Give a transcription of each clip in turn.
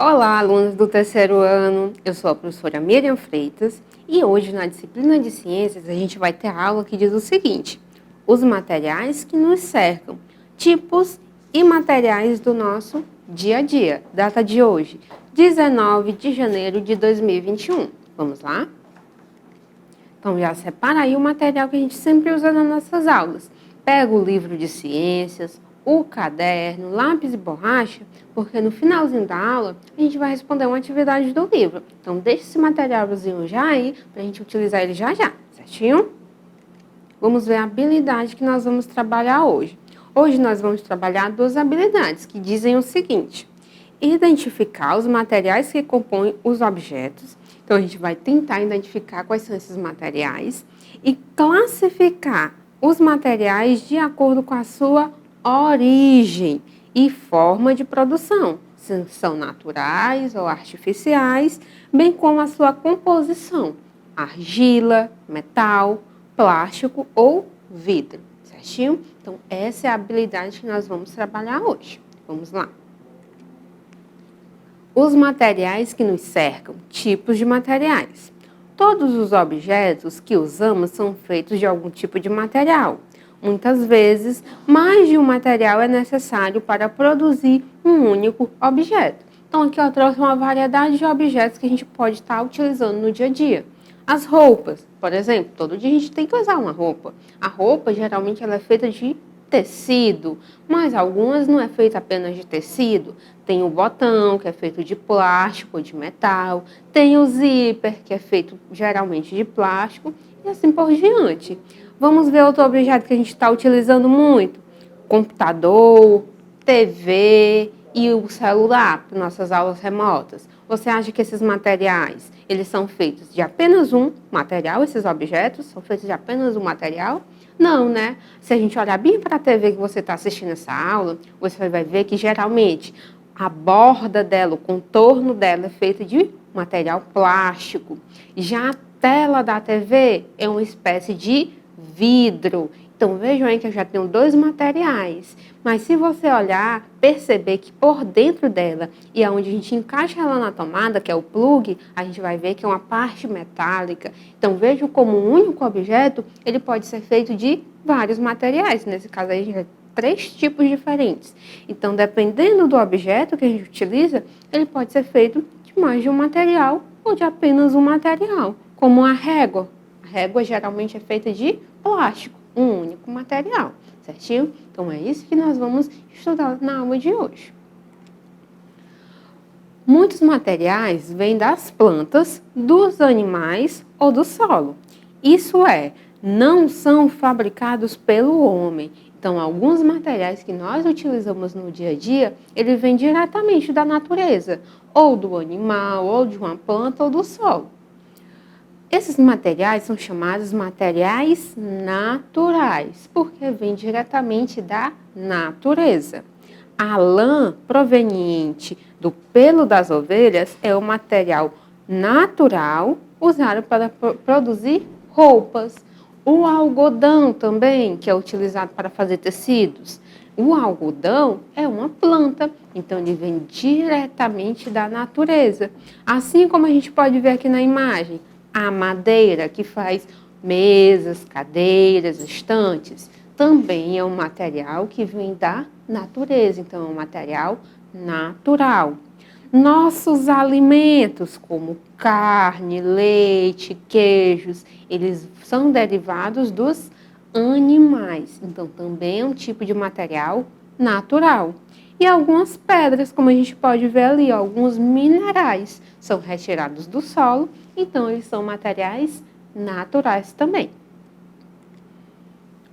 Olá, alunos do terceiro ano. Eu sou a professora Miriam Freitas e hoje na disciplina de Ciências a gente vai ter a aula que diz o seguinte: os materiais que nos cercam, tipos e materiais do nosso dia a dia. Data de hoje, 19 de janeiro de 2021. Vamos lá? Então já separa aí o material que a gente sempre usa nas nossas aulas. Pega o livro de ciências, o caderno, lápis e borracha, porque no finalzinho da aula a gente vai responder uma atividade do livro. Então deixa esse materialzinho já aí para a gente utilizar ele já já, certinho? Vamos ver a habilidade que nós vamos trabalhar hoje. Hoje nós vamos trabalhar duas habilidades que dizem o seguinte: identificar os materiais que compõem os objetos. Então, a gente vai tentar identificar quais são esses materiais e classificar os materiais de acordo com a sua origem e forma de produção, se são naturais ou artificiais, bem como a sua composição, argila, metal, plástico ou vidro, certinho? Então, essa é a habilidade que nós vamos trabalhar hoje. Vamos lá. Os materiais que nos cercam, tipos de materiais. Todos os objetos que usamos são feitos de algum tipo de material. Muitas vezes, mais de um material é necessário para produzir um único objeto. Então, aqui eu trouxe uma variedade de objetos que a gente pode estar utilizando no dia a dia. As roupas, por exemplo, todo dia a gente tem que usar uma roupa. A roupa, geralmente, ela é feita de tecido, mas algumas não é feita apenas de tecido. Tem o botão, que é feito de plástico ou de metal. Tem o zíper, que é feito geralmente de plástico, e assim por diante. Vamos ver outro objeto que a gente está utilizando muito: computador, TV e o celular para nossas aulas remotas. Você acha que esses materiais, eles são feitos de apenas um material? Esses objetos são feitos de apenas um material? Não, né? Se a gente olhar bem para a TV que você está assistindo essa aula, você vai ver que geralmente a borda dela, o contorno dela é feito de material plástico. Já a tela da TV é uma espécie de vidro. Então vejam aí que eu já tenho dois materiais. Mas se você olhar, perceber que por dentro dela e aonde a gente encaixa ela na tomada, que é o plug, a gente vai ver que é uma parte metálica. Então vejam como um único objeto, ele pode ser feito de vários materiais. Nesse caso aí, a gente vai três tipos diferentes. Então, dependendo do objeto que a gente utiliza, ele pode ser feito de mais de um material ou de apenas um material, como a régua. A régua geralmente é feita de plástico, um único material, certinho? Então, é isso que nós vamos estudar na aula de hoje. Muitos materiais vêm das plantas, dos animais ou do solo. Isso é, não são fabricados pelo homem. Então, alguns materiais que nós utilizamos no dia a dia, ele vem diretamente da natureza, ou do animal, ou de uma planta, ou do solo. Esses materiais são chamados materiais naturais, porque vêm diretamente da natureza. A lã proveniente do pelo das ovelhas é um material natural usado para produzir roupas. O algodão também, que é utilizado para fazer tecidos. O algodão é uma planta, então ele vem diretamente da natureza. Assim como a gente pode ver aqui na imagem, a madeira que faz mesas, cadeiras, estantes, também é um material que vem da natureza, então é um material natural. Nossos alimentos, como carne, leite, queijos, eles são derivados dos animais, então também é um tipo de material natural. E algumas pedras, como a gente pode ver ali, alguns minerais são retirados do solo, então eles são materiais naturais também.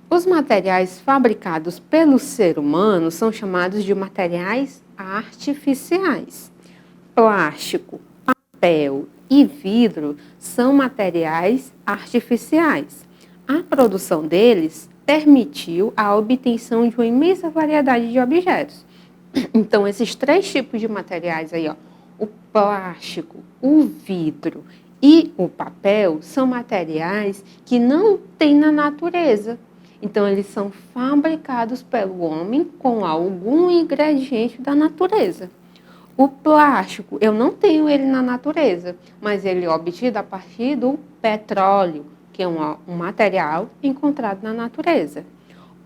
Os materiais fabricados pelo ser humano são chamados de materiais artificiais. Plástico, papel e vidro são materiais artificiais. A produção deles permitiu a obtenção de uma imensa variedade de objetos. Então, esses três tipos de materiais aí, ó, o plástico, o vidro e o papel, são materiais que não tem na natureza. Então, eles são fabricados pelo homem com algum ingrediente da natureza. O plástico, eu não tenho ele na natureza, mas ele é obtido a partir do petróleo, que é um material encontrado na natureza.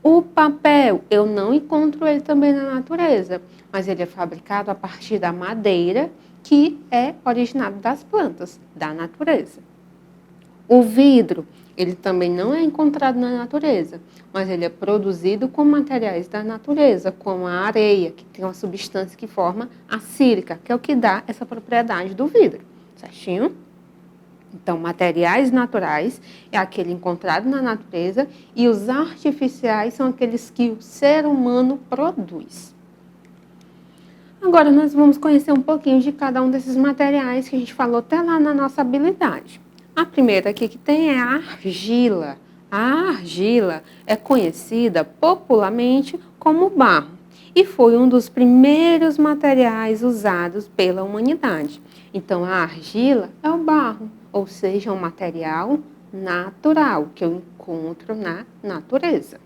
O papel, eu não encontro ele também na natureza, mas ele é fabricado a partir da madeira, que é originado das plantas, da natureza. O vidro, ele também não é encontrado na natureza, mas ele é produzido com materiais da natureza, como a areia, que tem uma substância que forma a sílica, que é o que dá essa propriedade do vidro, certinho? Então, materiais naturais é aquele encontrado na natureza e os artificiais são aqueles que o ser humano produz. Agora, nós vamos conhecer um pouquinho de cada um desses materiais que a gente falou até lá na nossa habilidade. A primeira aqui que tem é a argila. A argila é conhecida popularmente como barro e foi um dos primeiros materiais usados pela humanidade. Então, a argila é o barro, ou seja, um material natural que eu encontro na natureza.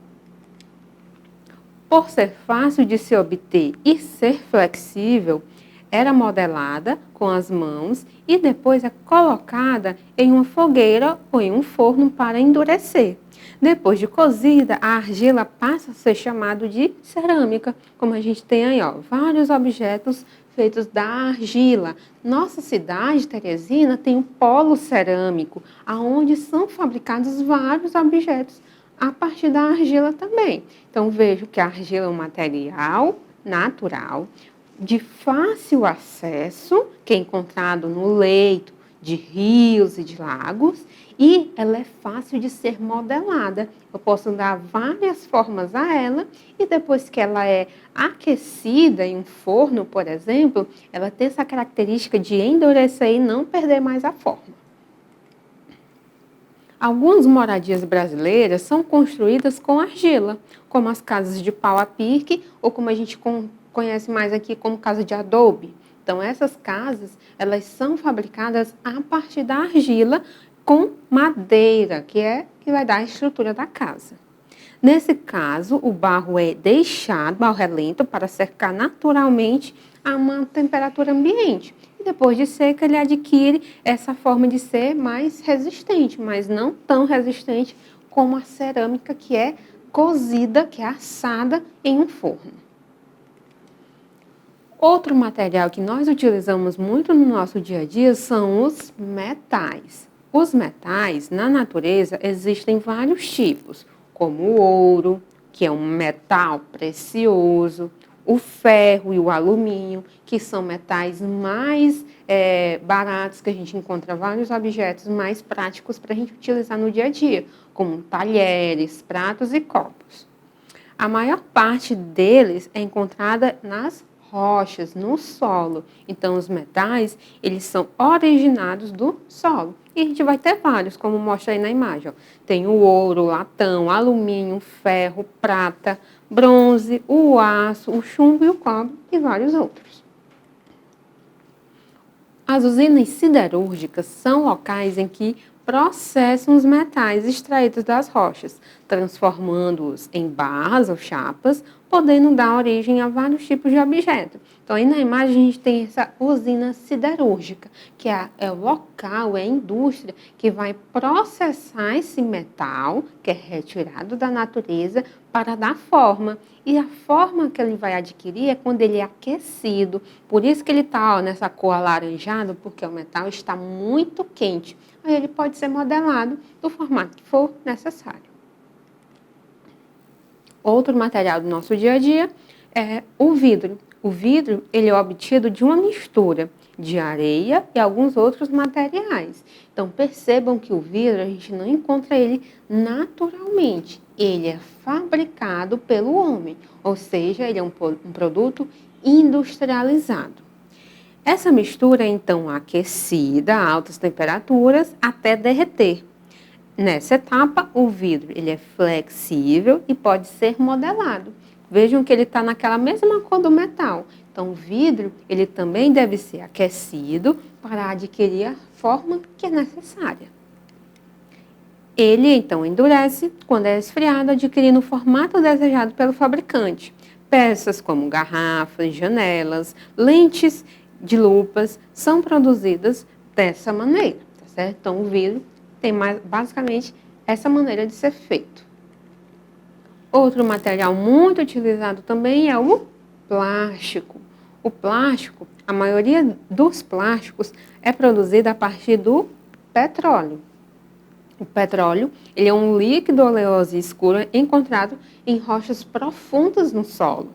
Por ser fácil de se obter e ser flexível, era modelada com as mãos e depois é colocada em uma fogueira ou em um forno para endurecer. Depois de cozida, a argila passa a ser chamada de cerâmica, como a gente tem aí, vários objetos feitos da argila. Nossa cidade, Teresina, tem um polo cerâmico, onde são fabricados vários objetos a partir da argila também. Então, vejo que a argila é um material natural, de fácil acesso, que é encontrado no leito de rios e de lagos, e ela é fácil de ser modelada. Eu posso dar várias formas a ela, e depois que ela é aquecida em um forno, por exemplo, ela tem essa característica de endurecer e não perder mais a forma. Algumas moradias brasileiras são construídas com argila, como as casas de pau a pique, ou como a gente conhece mais aqui como casa de adobe. Então, essas casas, elas são fabricadas a partir da argila com madeira, que vai dar a estrutura da casa. Nesse caso, o barro é deixado, barro é lento, para secar naturalmente a uma temperatura ambiente. E depois de seca, ele adquire essa forma de ser mais resistente, mas não tão resistente como a cerâmica, que é cozida, que é assada em um forno. Outro material que nós utilizamos muito no nosso dia a dia são os metais. Os metais, na natureza, existem vários tipos, como o ouro, que é um metal precioso, o ferro e o alumínio, que são metais mais baratos, que a gente encontra vários objetos mais práticos para a gente utilizar no dia a dia, como talheres, pratos e copos. A maior parte deles é encontrada nas rochas, no solo. Então, os metais, eles são originados do solo. E a gente vai ter vários, como mostra aí na imagem. Tem o ouro, o latão, alumínio, ferro, prata, bronze, o aço, o chumbo e o cobre e vários outros. As usinas siderúrgicas são locais em que processam os metais extraídos das rochas, transformando-os em barras ou chapas, podendo dar origem a vários tipos de objetos. Então, aí na imagem a gente tem essa usina siderúrgica, que é o local, é a indústria que vai processar esse metal, que é retirado da natureza, para dar forma. E a forma que ele vai adquirir é quando ele é aquecido. Por isso que ele está nessa cor alaranjada, porque o metal está muito quente. Aí ele pode ser modelado do formato que for necessário. Outro material do nosso dia a dia é o vidro. O vidro, ele é obtido de uma mistura de areia e alguns outros materiais. Então, percebam que o vidro, a gente não encontra ele naturalmente. Ele é fabricado pelo homem, ou seja, ele é um produto industrializado. Essa mistura é, então, aquecida a altas temperaturas até derreter. Nessa etapa, o vidro ele é flexível e pode ser modelado. Vejam que ele está naquela mesma cor do metal. Então, o vidro ele também deve ser aquecido para adquirir a forma que é necessária. Ele, então, endurece quando é esfriado, adquirindo o formato desejado pelo fabricante. Peças como garrafas, janelas, lentes de lupas são produzidas dessa maneira, tá certo? Então, o vidro tem basicamente essa maneira de ser feito. Outro material muito utilizado também é o plástico. O plástico, a maioria dos plásticos é produzida a partir do petróleo. O petróleo, ele é um líquido oleoso escuro encontrado em rochas profundas no solo.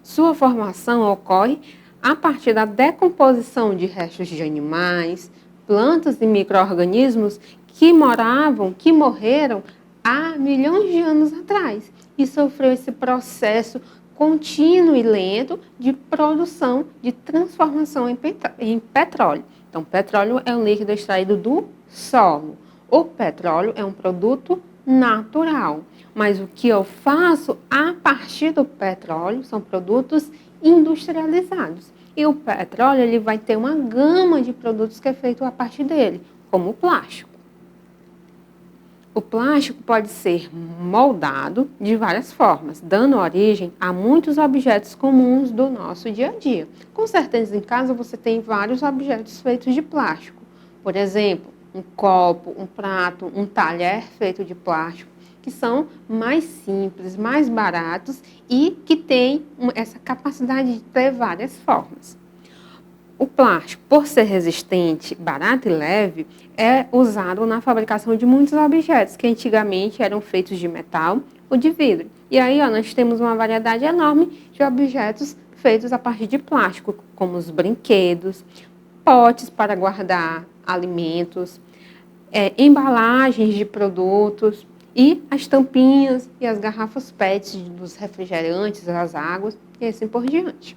Sua formação ocorre a partir da decomposição de restos de animais, plantas e micro-organismos que morreram há milhões de anos atrás e sofreu esse processo contínuo e lento de produção, de transformação em petróleo. Então, petróleo é um líquido extraído do solo. O petróleo é um produto natural, mas o que eu faço a partir do petróleo são produtos industrializados. E o petróleo ele vai ter uma gama de produtos que é feito a partir dele, como o plástico. O plástico pode ser moldado de várias formas, dando origem a muitos objetos comuns do nosso dia a dia. Com certeza, em casa você tem vários objetos feitos de plástico. Por exemplo, um copo, um prato, um talher feito de plástico, que são mais simples, mais baratos e que têm essa capacidade de ter várias formas. O plástico, por ser resistente, barato e leve, é usado na fabricação de muitos objetos que antigamente eram feitos de metal ou de vidro. E aí nós temos uma variedade enorme de objetos feitos a partir de plástico, como os brinquedos, potes para guardar alimentos, embalagens de produtos e as tampinhas e as garrafas PET dos refrigerantes, as águas e assim por diante.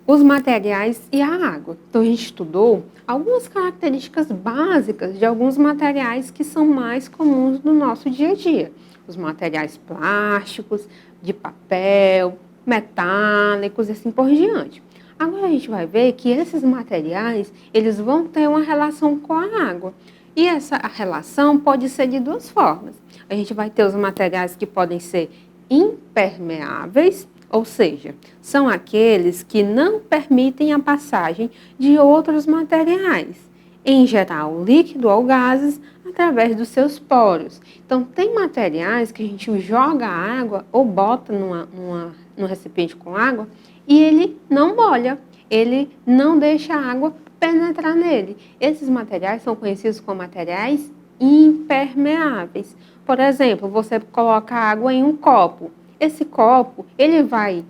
Os materiais e a água. Então, a gente estudou algumas características básicas de alguns materiais que são mais comuns no nosso dia a dia. Os materiais plásticos, de papel, metálicos e assim por diante. Agora a gente vai ver que esses materiais, eles vão ter uma relação com a água. E essa relação pode ser de duas formas. A gente vai ter os materiais que podem ser impermeáveis, ou seja, são aqueles que não permitem a passagem de outros materiais, em geral líquido ou gases, através dos seus poros. Então, tem materiais que a gente joga água ou bota num recipiente com água e ele não molha, ele não deixa a água penetrar nele. Esses materiais são conhecidos como materiais impermeáveis. Por exemplo, você coloca água em um copo. Esse copo, ele vai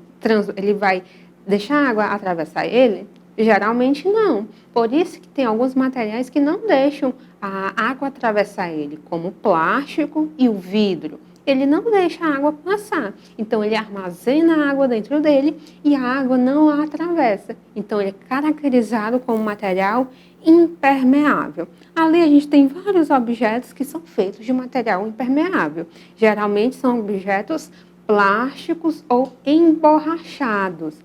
deixar a água atravessar ele? Geralmente não. Por isso que tem alguns materiais que não deixam a água atravessar ele, como o plástico e o vidro. Ele não deixa a água passar. Então, ele armazena a água dentro dele e a água não a atravessa. Então, ele é caracterizado como material impermeável. Ali a gente tem vários objetos que são feitos de material impermeável. Geralmente são objetos plásticos ou emborrachados.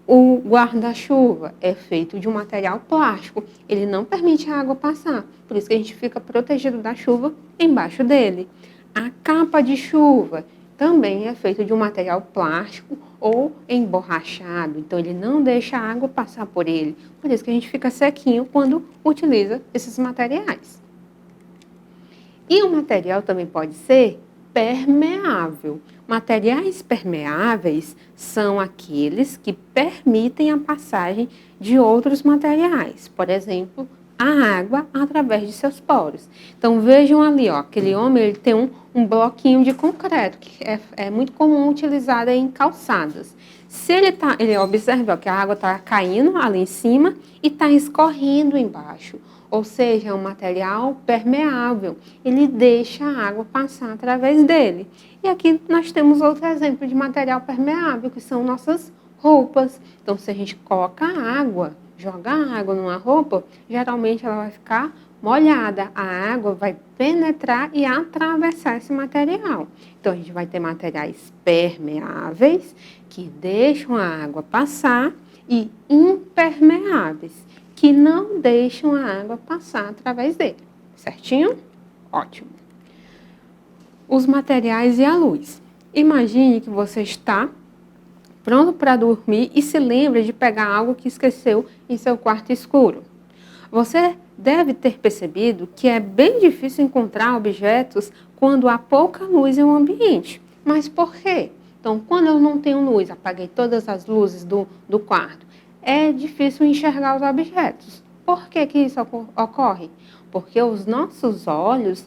O guarda-chuva é feito de um material plástico. Ele não permite a água passar. Por isso que a gente fica protegido da chuva embaixo dele. A capa de chuva também é feito de um material plástico ou emborrachado. Então, ele não deixa a água passar por ele. Por isso que a gente fica sequinho quando utiliza esses materiais. E o material também pode ser permeável. Materiais permeáveis são aqueles que permitem a passagem de outros materiais. Por exemplo, a água através de seus poros. Então, vejam ali, aquele homem ele tem um bloquinho de concreto, que é muito comum utilizado em calçadas. Se ele observa que a água está caindo ali em cima e está escorrendo embaixo, ou seja, é um material permeável, ele deixa a água passar através dele. E aqui nós temos outro exemplo de material permeável, que são nossas roupas. Então, se a gente coloca água, jogar água numa roupa, geralmente ela vai ficar molhada. A água vai penetrar e atravessar esse material. Então, a gente vai ter materiais permeáveis, que deixam a água passar, e impermeáveis, que não deixam a água passar através dele. Certinho? Ótimo. Os materiais e a luz. Imagine que você está pronto para dormir e se lembra de pegar algo que esqueceu em seu quarto escuro. Você deve ter percebido que é bem difícil encontrar objetos quando há pouca luz em um ambiente. Mas por quê? Então, quando eu não tenho luz, apaguei todas as luzes do quarto, é difícil enxergar os objetos. Por que que isso ocorre? Porque os nossos olhos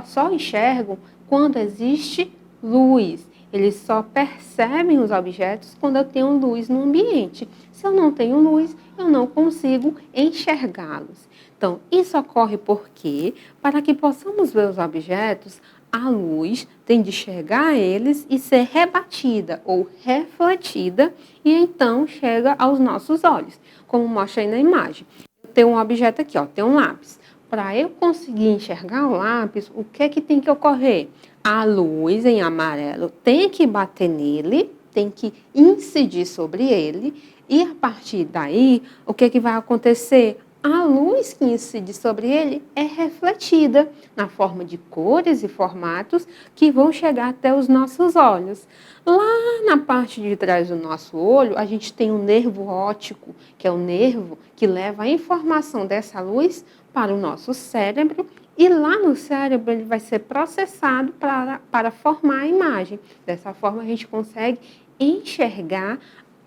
só enxergam quando existe luz. Eles só percebem os objetos quando eu tenho luz no ambiente. Se eu não tenho luz, eu não consigo enxergá-los. Então, isso ocorre porque, para que possamos ver os objetos, a luz tem de chegar a eles e ser rebatida ou refletida e então chega aos nossos olhos, como mostra aí na imagem. Eu tenho um objeto aqui, ó, tem um lápis. Para eu conseguir enxergar o lápis, o que é que tem que ocorrer? A luz em amarelo tem que bater nele, tem que incidir sobre ele e a partir daí, o que é que vai acontecer? A luz que incide sobre ele é refletida na forma de cores e formatos que vão chegar até os nossos olhos. Lá na parte de trás do nosso olho, a gente tem um nervo óptico, que é o nervo que leva a informação dessa luz para o nosso cérebro e lá no cérebro ele vai ser processado para formar a imagem. Dessa forma a gente consegue enxergar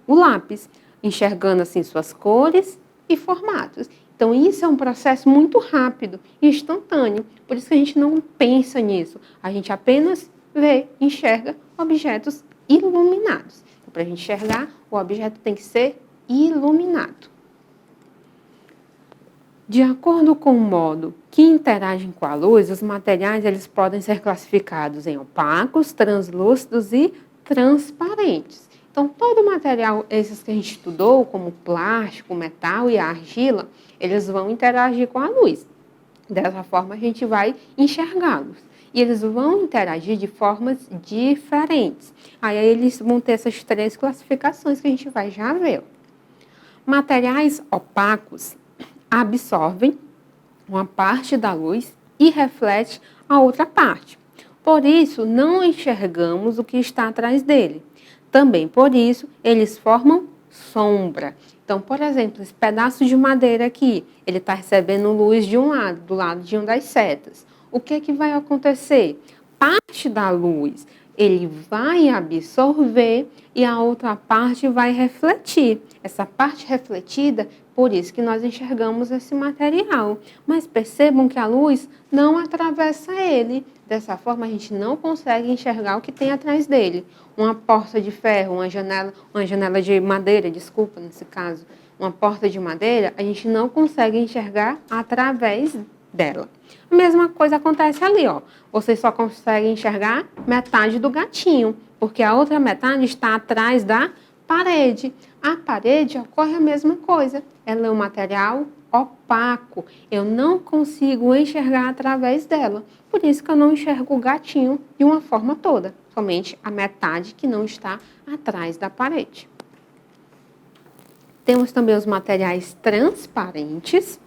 o lápis, enxergando assim suas cores e formatos. Então isso é um processo muito rápido e instantâneo, por isso que a gente não pensa nisso, a gente apenas vê, enxerga objetos iluminados. Então, para a gente enxergar, o objeto tem que ser iluminado. De acordo com o modo que interagem com a luz, os materiais eles podem ser classificados em opacos, translúcidos e transparentes. Então, todo material, esses que a gente estudou, como plástico, metal e a argila, eles vão interagir com a luz. Dessa forma, a gente vai enxergá-los. E eles vão interagir de formas diferentes. Aí eles vão ter essas três classificações que a gente vai já ver. Materiais opacos absorvem uma parte da luz e reflete a outra parte. Por isso, não enxergamos o que está atrás dele. Também por isso, eles formam sombra. Então, por exemplo, esse pedaço de madeira aqui, ele está recebendo luz de um lado, do lado de uma das setas. O que é que vai acontecer? Parte da luz ele vai absorver e a outra parte vai refletir. Essa parte refletida, por isso que nós enxergamos esse material. Mas percebam que a luz não atravessa ele. Dessa forma, a gente não consegue enxergar o que tem atrás dele. Uma porta de ferro, uma janela de madeira, desculpa, nesse caso, uma porta de madeira, a gente não consegue enxergar através dela. A mesma coisa acontece ali, ó. Você só consegue enxergar metade do gatinho, porque a outra metade está atrás da parede. A parede ocorre a mesma coisa. Ela é um material opaco. Eu não consigo enxergar através dela. Por isso que eu não enxergo o gatinho de uma forma toda, somente a metade que não está atrás da parede. Temos também os materiais transparentes,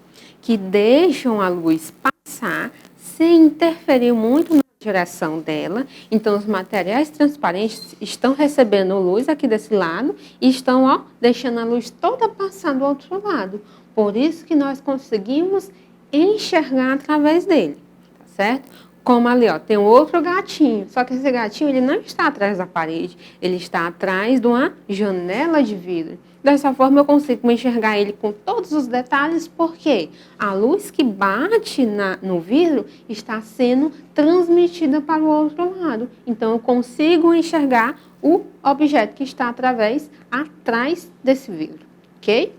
que deixam a luz passar sem interferir muito na direção dela. Então, os materiais transparentes estão recebendo luz aqui desse lado e estão, ó, deixando a luz toda passar do outro lado. Por isso que nós conseguimos enxergar através dele, tá certo? Como ali, ó, tem um outro gatinho, só que esse gatinho ele não está atrás da parede, ele está atrás de uma janela de vidro. Dessa forma eu consigo enxergar ele com todos os detalhes, porque a luz que bate no vidro está sendo transmitida para o outro lado. Então eu consigo enxergar o objeto que está atrás desse vidro, ok?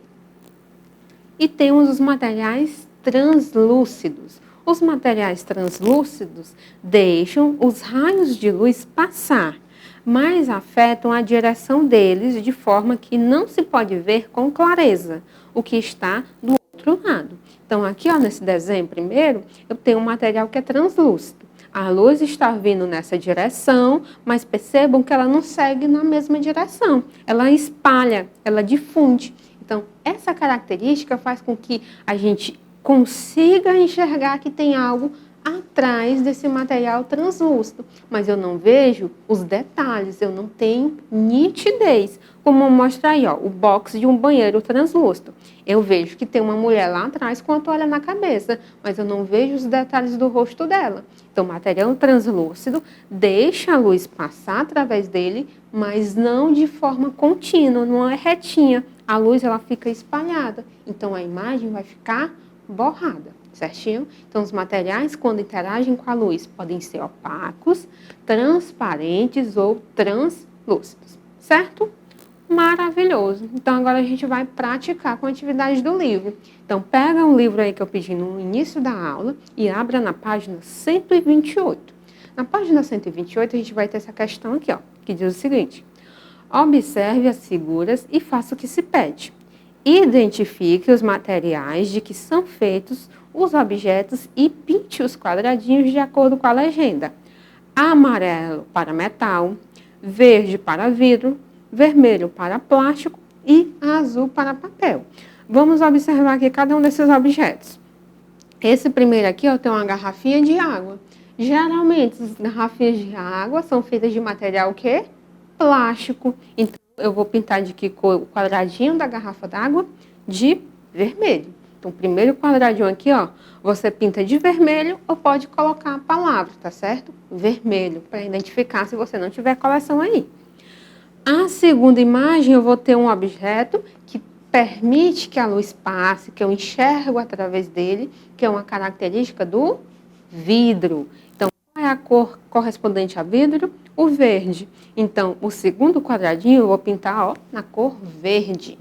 E temos os materiais translúcidos. Os materiais translúcidos deixam os raios de luz passar, mas afetam a direção deles de forma que não se pode ver com clareza o que está do outro lado. Então, aqui ó, nesse desenho primeiro, eu tenho um material que é translúcido. A luz está vindo nessa direção, mas percebam que ela não segue na mesma direção. Ela espalha, ela difunde. Então, essa característica faz com que a gente consiga enxergar que tem algo atrás desse material translúcido, mas eu não vejo os detalhes, eu não tenho nitidez. Como mostra aí, ó, o box de um banheiro translúcido. Eu vejo que tem uma mulher lá atrás com a toalha na cabeça, mas eu não vejo os detalhes do rosto dela. Então, o material translúcido deixa a luz passar através dele, mas não de forma contínua, não é retinha. A luz ela fica espalhada, então a imagem vai ficar borrada, certinho? Então, os materiais, quando interagem com a luz, podem ser opacos, transparentes ou translúcidos, certo? Maravilhoso! Então, agora a gente vai praticar com a atividade do livro. Então, pega o livro aí que eu pedi no início da aula e abra na página 128. Na página 128, a gente vai ter essa questão aqui, ó, que diz o seguinte: observe as figuras e faça o que se pede. Identifique os materiais de que são feitos os objetos e pinte os quadradinhos de acordo com a legenda. Amarelo para metal, verde para vidro, vermelho para plástico e azul para papel. Vamos observar aqui cada um desses objetos. Esse primeiro aqui, ó, tem uma garrafinha de água. Geralmente, as garrafinhas de água são feitas de material o quê? Plástico. Então, eu vou pintar de que cor o quadradinho da garrafa d'água? De vermelho. Então, o primeiro quadradinho aqui, ó, você pinta de vermelho ou pode colocar a palavra, tá certo? Vermelho, para identificar se você não tiver coleção aí. A segunda imagem, eu vou ter um objeto que permite que a luz passe, que eu enxergo através dele, que é uma característica do vidro. Então, qual é a cor correspondente a vidro? O verde. Então, o segundo quadradinho eu vou pintar, ó, na cor verde.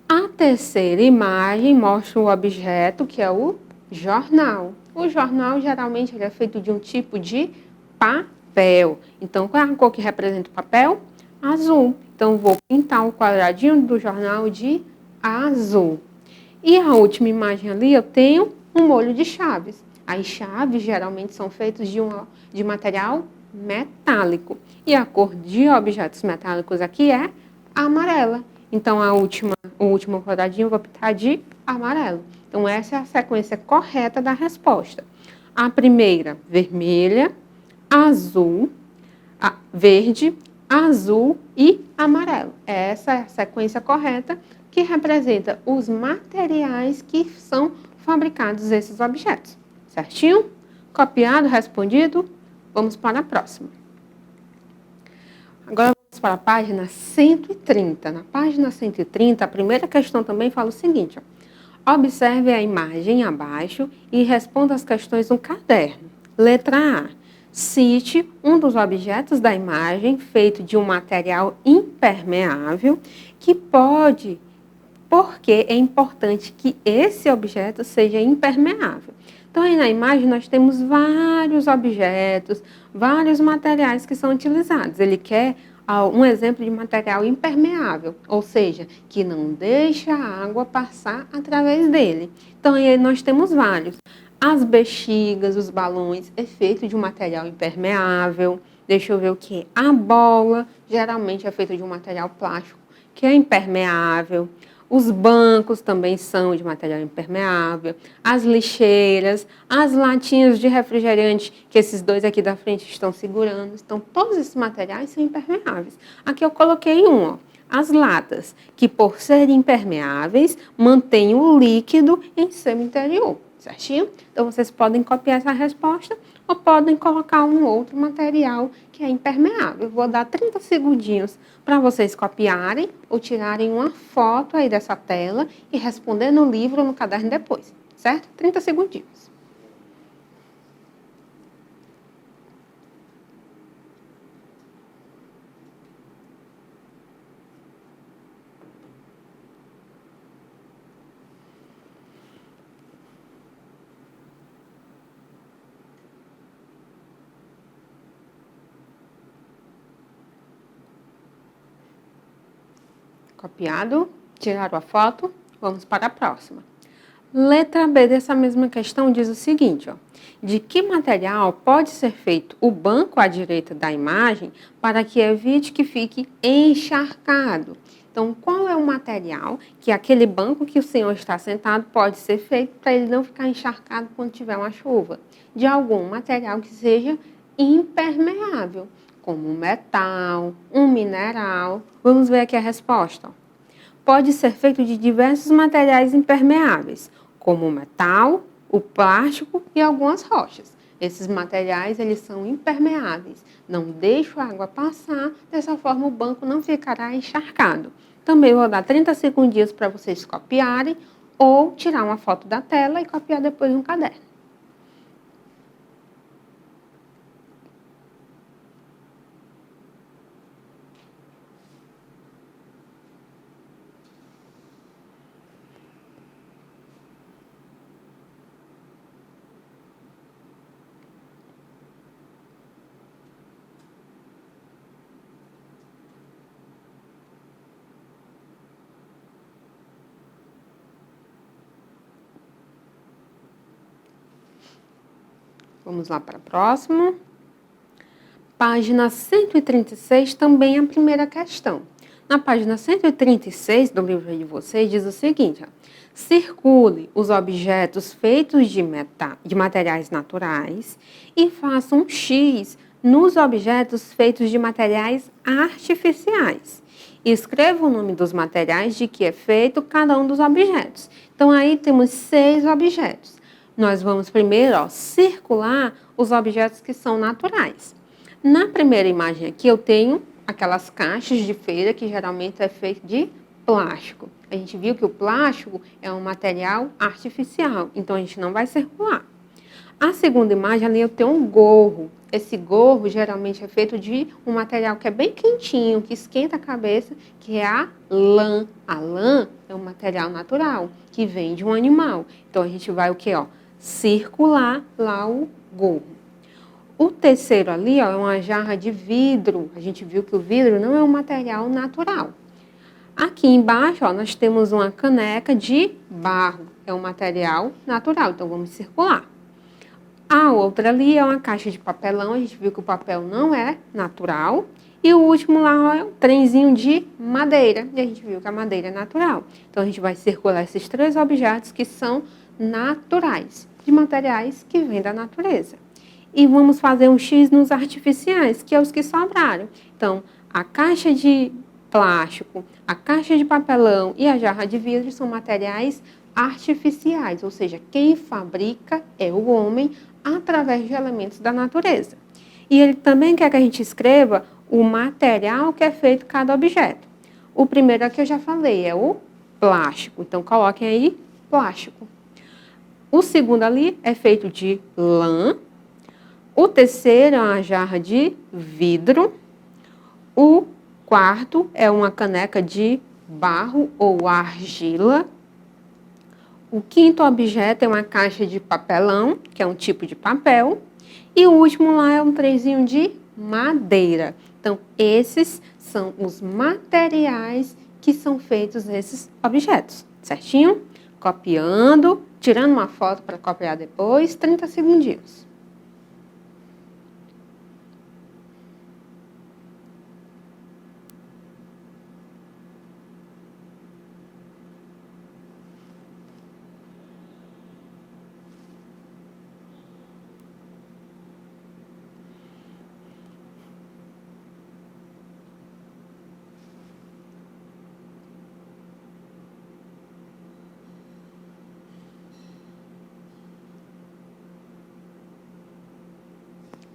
A terceira imagem mostra o objeto que é o jornal. O jornal geralmente ele é feito de um tipo de papel. Então, qual é a cor que representa o papel? Azul. Então, vou pintar o quadradinho do jornal de azul. E a última imagem ali eu tenho um molho de chaves. As chaves geralmente são feitas de material metálico. E a cor de objetos metálicos aqui é amarela. Então, o último quadradinho eu vou pintar de amarelo. Então, essa é a sequência correta da resposta. A primeira, vermelha, azul, verde, azul e amarelo. Essa é a sequência correta que representa os materiais que são fabricados esses objetos. Certinho? Copiado, respondido? Vamos para a próxima. Agora vamos para a página 130. Na página 130, a primeira questão também fala o seguinte: ó, observe a imagem abaixo e responda as questões no caderno. Letra A. Cite um dos objetos da imagem feito de um material impermeável porque é importante que esse objeto seja impermeável. Então, aí na imagem nós temos vários objetos, vários materiais que são utilizados. Ele quer um exemplo de material impermeável, ou seja, que não deixa a água passar através dele. Então, aí nós temos vários. As bexigas, os balões, é feito de um material impermeável. Deixa eu ver o que? A bola, geralmente é feita de um material plástico, que é impermeável. Os bancos também são de material impermeável. As lixeiras, as latinhas de refrigerante, que esses dois aqui da frente estão segurando. Então, todos esses materiais são impermeáveis. Aqui eu coloquei um, ó. As latas, que por serem impermeáveis, mantêm o líquido em seu interior, certinho? Então, vocês podem copiar essa resposta ou podem colocar um outro material que é impermeável. Eu vou dar 30 segundinhos para vocês copiarem ou tirarem uma foto aí dessa tela e responder no livro ou no caderno depois, certo? 30 segundinhos. Copiado, tiraram a foto, vamos para a próxima. Letra B dessa mesma questão diz o seguinte, ó. De que material pode ser feito o banco à direita da imagem para que evite que fique encharcado? Então, qual é o material que aquele banco que o senhor está sentado pode ser feito para ele não ficar encharcado quando tiver uma chuva? De algum material que seja impermeável, como um metal, um mineral. Vamos ver aqui a resposta. Pode ser feito de diversos materiais impermeáveis, como o metal, o plástico e algumas rochas. Esses materiais eles são impermeáveis, não deixam a água passar, dessa forma o banco não ficará encharcado. Também vou dar 30 segundinhos para vocês copiarem ou tirar uma foto da tela e copiar depois no caderno. Vamos lá para a próxima. Página 136, também a primeira questão. Na página 136 do livro de vocês, diz o seguinte, ó, circule os objetos feitos de materiais naturais e faça um X nos objetos feitos de materiais artificiais. Escreva o nome dos materiais de que é feito cada um dos objetos. Então, aí temos 6 objetos. Nós vamos primeiro, ó, circular os objetos que são naturais. Na primeira imagem aqui eu tenho aquelas caixas de feira que geralmente é feito de plástico. A gente viu que o plástico é um material artificial, então a gente não vai circular. A segunda imagem ali eu tenho um gorro. Esse gorro geralmente é feito de um material que é bem quentinho, que esquenta a cabeça, que é a lã. A lã é um material natural, que vem de um animal. Então a gente vai o quê, ó? Circular lá o gorro. O terceiro ali, ó, é uma jarra de vidro. A gente viu que o vidro não é um material natural. Aqui embaixo, ó, nós temos uma caneca de barro. É um material natural, então vamos circular. A outra ali é uma caixa de papelão. A gente viu que o papel não é natural. E o último lá ó, é um trenzinho de madeira. E a gente viu que a madeira é natural. Então a gente vai circular esses 3 objetos que são naturais, de materiais que vêm da natureza. E vamos fazer um X nos artificiais, que é os que sobraram. Então, a caixa de plástico, a caixa de papelão e a jarra de vidro são materiais artificiais, ou seja, quem fabrica é o homem através de elementos da natureza. E ele também quer que a gente escreva o material que é feito cada objeto. O primeiro aqui eu já falei, é o plástico. Então, coloquem aí plástico. O segundo ali é feito de lã. O terceiro é uma jarra de vidro. O quarto é uma caneca de barro ou argila. O quinto objeto é uma caixa de papelão, que é um tipo de papel. E o último lá é um trenzinho de madeira. Então, esses são os materiais que são feitos nesses objetos, certinho? Copiando, tirando uma foto para copiar depois, 30 segundinhos.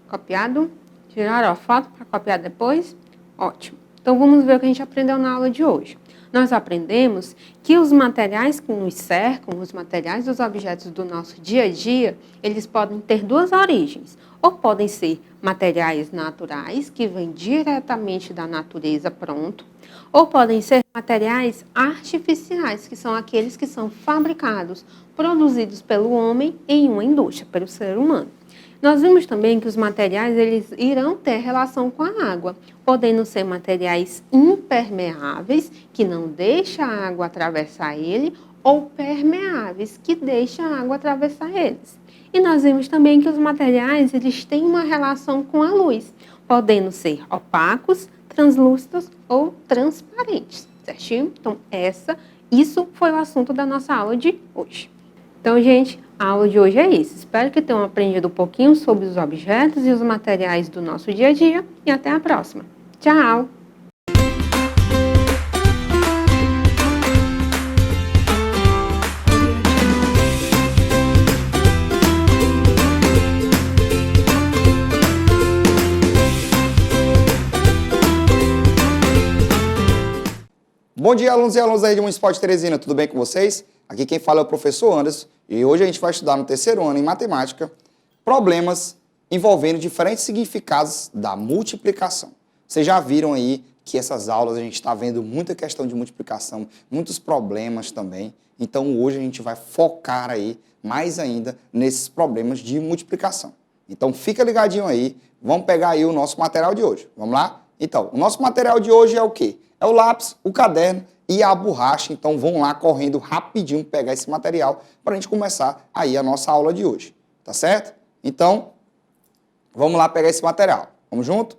Copiado? Tiraram a foto para copiar depois? Ótimo. Então, vamos ver o que a gente aprendeu na aula de hoje. Nós aprendemos que os materiais que nos cercam, os materiais dos objetos do nosso dia a dia, eles podem ter 2 origens. Ou podem ser materiais naturais, que vêm diretamente da natureza pronto, ou podem ser materiais artificiais, que são aqueles que são fabricados, produzidos pelo homem em uma indústria, pelo ser humano. Nós vimos também que os materiais eles irão ter relação com a água, podendo ser materiais impermeáveis, que não deixam a água atravessar ele, ou permeáveis, que deixam a água atravessar eles. E nós vimos também que os materiais eles têm uma relação com a luz, podendo ser opacos, translúcidos ou transparentes, certinho? Então, isso foi o assunto da nossa aula de hoje. Então, gente, a aula de hoje é isso. Espero que tenham aprendido um pouquinho sobre os objetos e os materiais do nosso dia a dia e até a próxima. Tchau! Bom dia, alunos e alunas da Rede Municipal de Teresina, tudo bem com vocês? Aqui quem fala é o professor Anderson e hoje a gente vai estudar no terceiro ano em matemática problemas envolvendo diferentes significados da multiplicação. Vocês já viram aí que essas aulas a gente está vendo muita questão de multiplicação, muitos problemas também, então hoje a gente vai focar aí mais ainda nesses problemas de multiplicação. Então fica ligadinho aí, vamos pegar aí o nosso material de hoje, vamos lá? Então, o nosso material de hoje é o quê? É o lápis, o caderno e a borracha. Então, vão lá correndo rapidinho pegar esse material para a gente começar aí a nossa aula de hoje. Tá certo? Então, vamos lá pegar esse material. Vamos junto?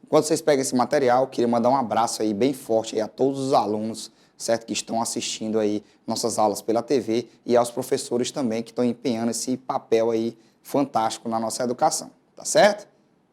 Enquanto vocês pegam esse material, queria mandar um abraço aí bem forte aí a todos os alunos, certo? Que estão assistindo aí nossas aulas pela TV e aos professores também que estão empenhando esse papel aí fantástico na nossa educação. Tá certo?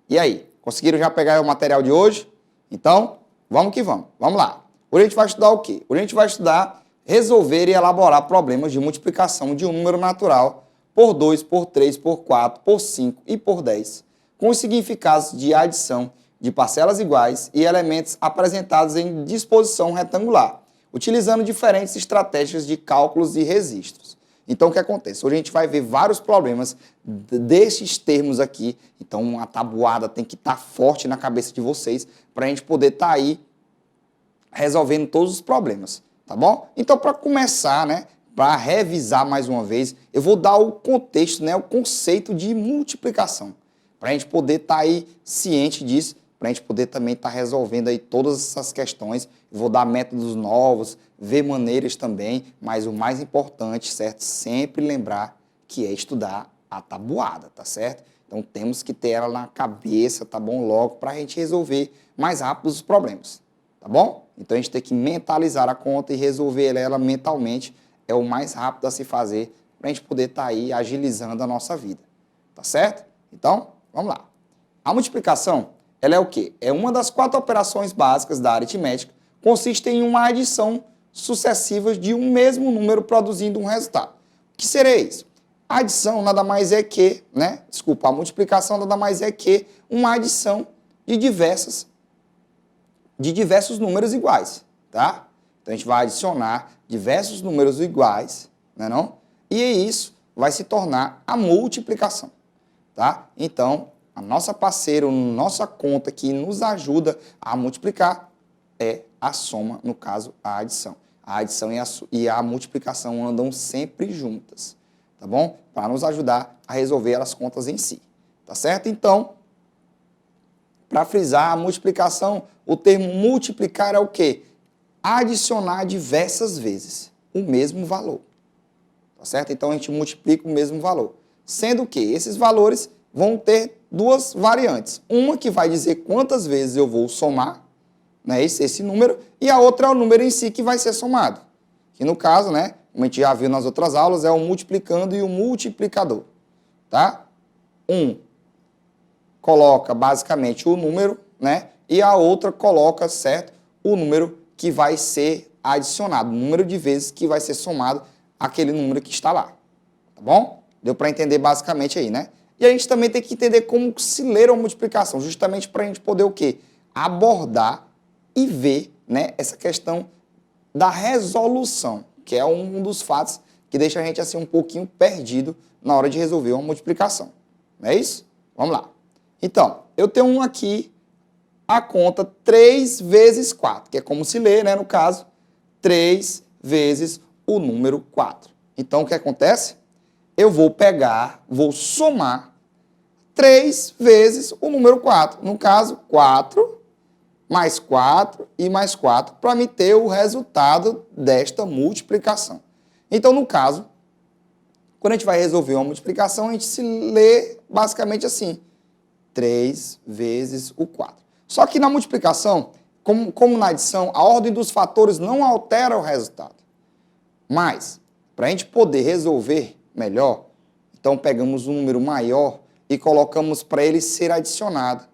E aí, conseguiram já pegar o material de hoje? Então, vamos que vamos. Vamos lá. Hoje a gente vai estudar o quê? Hoje a gente vai estudar resolver e elaborar problemas de multiplicação de um número natural por 2, por 3, por 4, por 5 e por 10, com os significados de adição de parcelas iguais e elementos apresentados em disposição retangular, utilizando diferentes estratégias de cálculos e registros. Então, o que acontece? Hoje a gente vai ver vários problemas desses termos aqui. Então, a tabuada tem que estar forte na cabeça de vocês para a gente poder estar aí resolvendo todos os problemas, tá bom? Então, para começar, né, para revisar mais uma vez, eu vou dar o contexto, né, o conceito de multiplicação, para a gente poder estar aí ciente disso, para a gente poder também estar resolvendo aí todas essas questões. Eu vou dar métodos novos, ver maneiras também, mas o mais importante, certo? Sempre lembrar que é estudar a tabuada, tá certo? Então temos que ter ela na cabeça, tá bom? Logo, para a gente resolver mais rápido os problemas, tá bom? Então a gente tem que mentalizar a conta e resolver ela mentalmente, é o mais rápido a se fazer, para a gente poder estar aí agilizando a nossa vida, tá certo? Então, vamos lá. A multiplicação, ela é o quê? É uma das 4 operações básicas da aritmética, consiste em uma adição sucessiva de um mesmo número produzindo um resultado. O que seria isso? A adição nada mais é que, a multiplicação nada mais é que uma adição de diversos números iguais, tá? Então a gente vai adicionar diversos números iguais, né não? E isso vai se tornar a multiplicação, tá? Então, a nossa parceira, nossa conta que nos ajuda a multiplicar é a soma, no caso, a adição. A adição e a multiplicação andam sempre juntas, tá bom? Para nos ajudar a resolver as contas em si, tá certo? Então, para frisar a multiplicação, o termo multiplicar é o quê? Adicionar diversas vezes o mesmo valor, tá certo? Então, a gente multiplica o mesmo valor, sendo que esses valores vão ter 2 variantes. Uma que vai dizer quantas vezes eu vou somar, né, esse número, e a outra é o número em si que vai ser somado. Que no caso, né, como a gente já viu nas outras aulas, é o multiplicando e o multiplicador. Tá? Um coloca basicamente o número, né, e a outra coloca, certo, o número que vai ser adicionado, o número de vezes que vai ser somado aquele número que está lá. Tá bom? Deu para entender basicamente aí, né? E a gente também tem que entender como se ler a multiplicação, justamente para a gente poder o quê? Abordar e ver, né, essa questão da resolução, que é um dos fatos que deixa a gente assim um pouquinho perdido na hora de resolver uma multiplicação. Não é isso? Vamos lá. Então, eu tenho aqui a conta 3 vezes 4, que é como se lê, né, no caso, 3 vezes o número 4. Então, o que acontece? Eu vou somar 3 vezes o número 4. No caso, 4 mais 4 e mais 4, para me ter o resultado desta multiplicação. Então, no caso, quando a gente vai resolver uma multiplicação, a gente se lê basicamente assim, 3 vezes o 4. Só que na multiplicação, como na adição, a ordem dos fatores não altera o resultado. Mas, para a gente poder resolver melhor, então pegamos um número maior e colocamos para ele ser adicionado,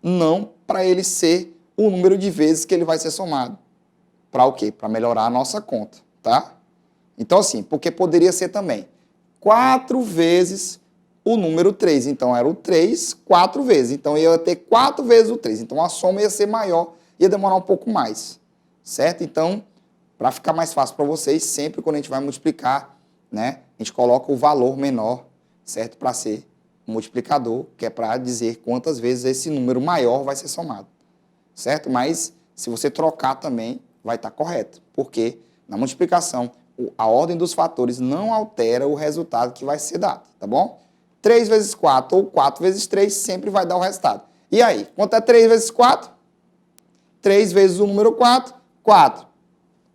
não para ele ser o número de vezes que ele vai ser somado. Para o quê? Para melhorar a nossa conta, tá? Então assim, porque poderia ser também 4 vezes o número 3. Então era o 3, 4 vezes. Então ia ter 4 vezes o 3. Então a soma ia ser maior, ia demorar um pouco mais, certo? Então, para ficar mais fácil para vocês, sempre quando a gente vai multiplicar, né, a gente coloca o valor menor, certo? Para ser um multiplicador, que é para dizer quantas vezes esse número maior vai ser somado, certo? Mas se você trocar também, vai estar correto, porque na multiplicação, a ordem dos fatores não altera o resultado que vai ser dado, tá bom? 3 vezes 4 ou 4 vezes 3 sempre vai dar o resultado. E aí, quanto é 3 vezes 4? 3 vezes o número 4, 4.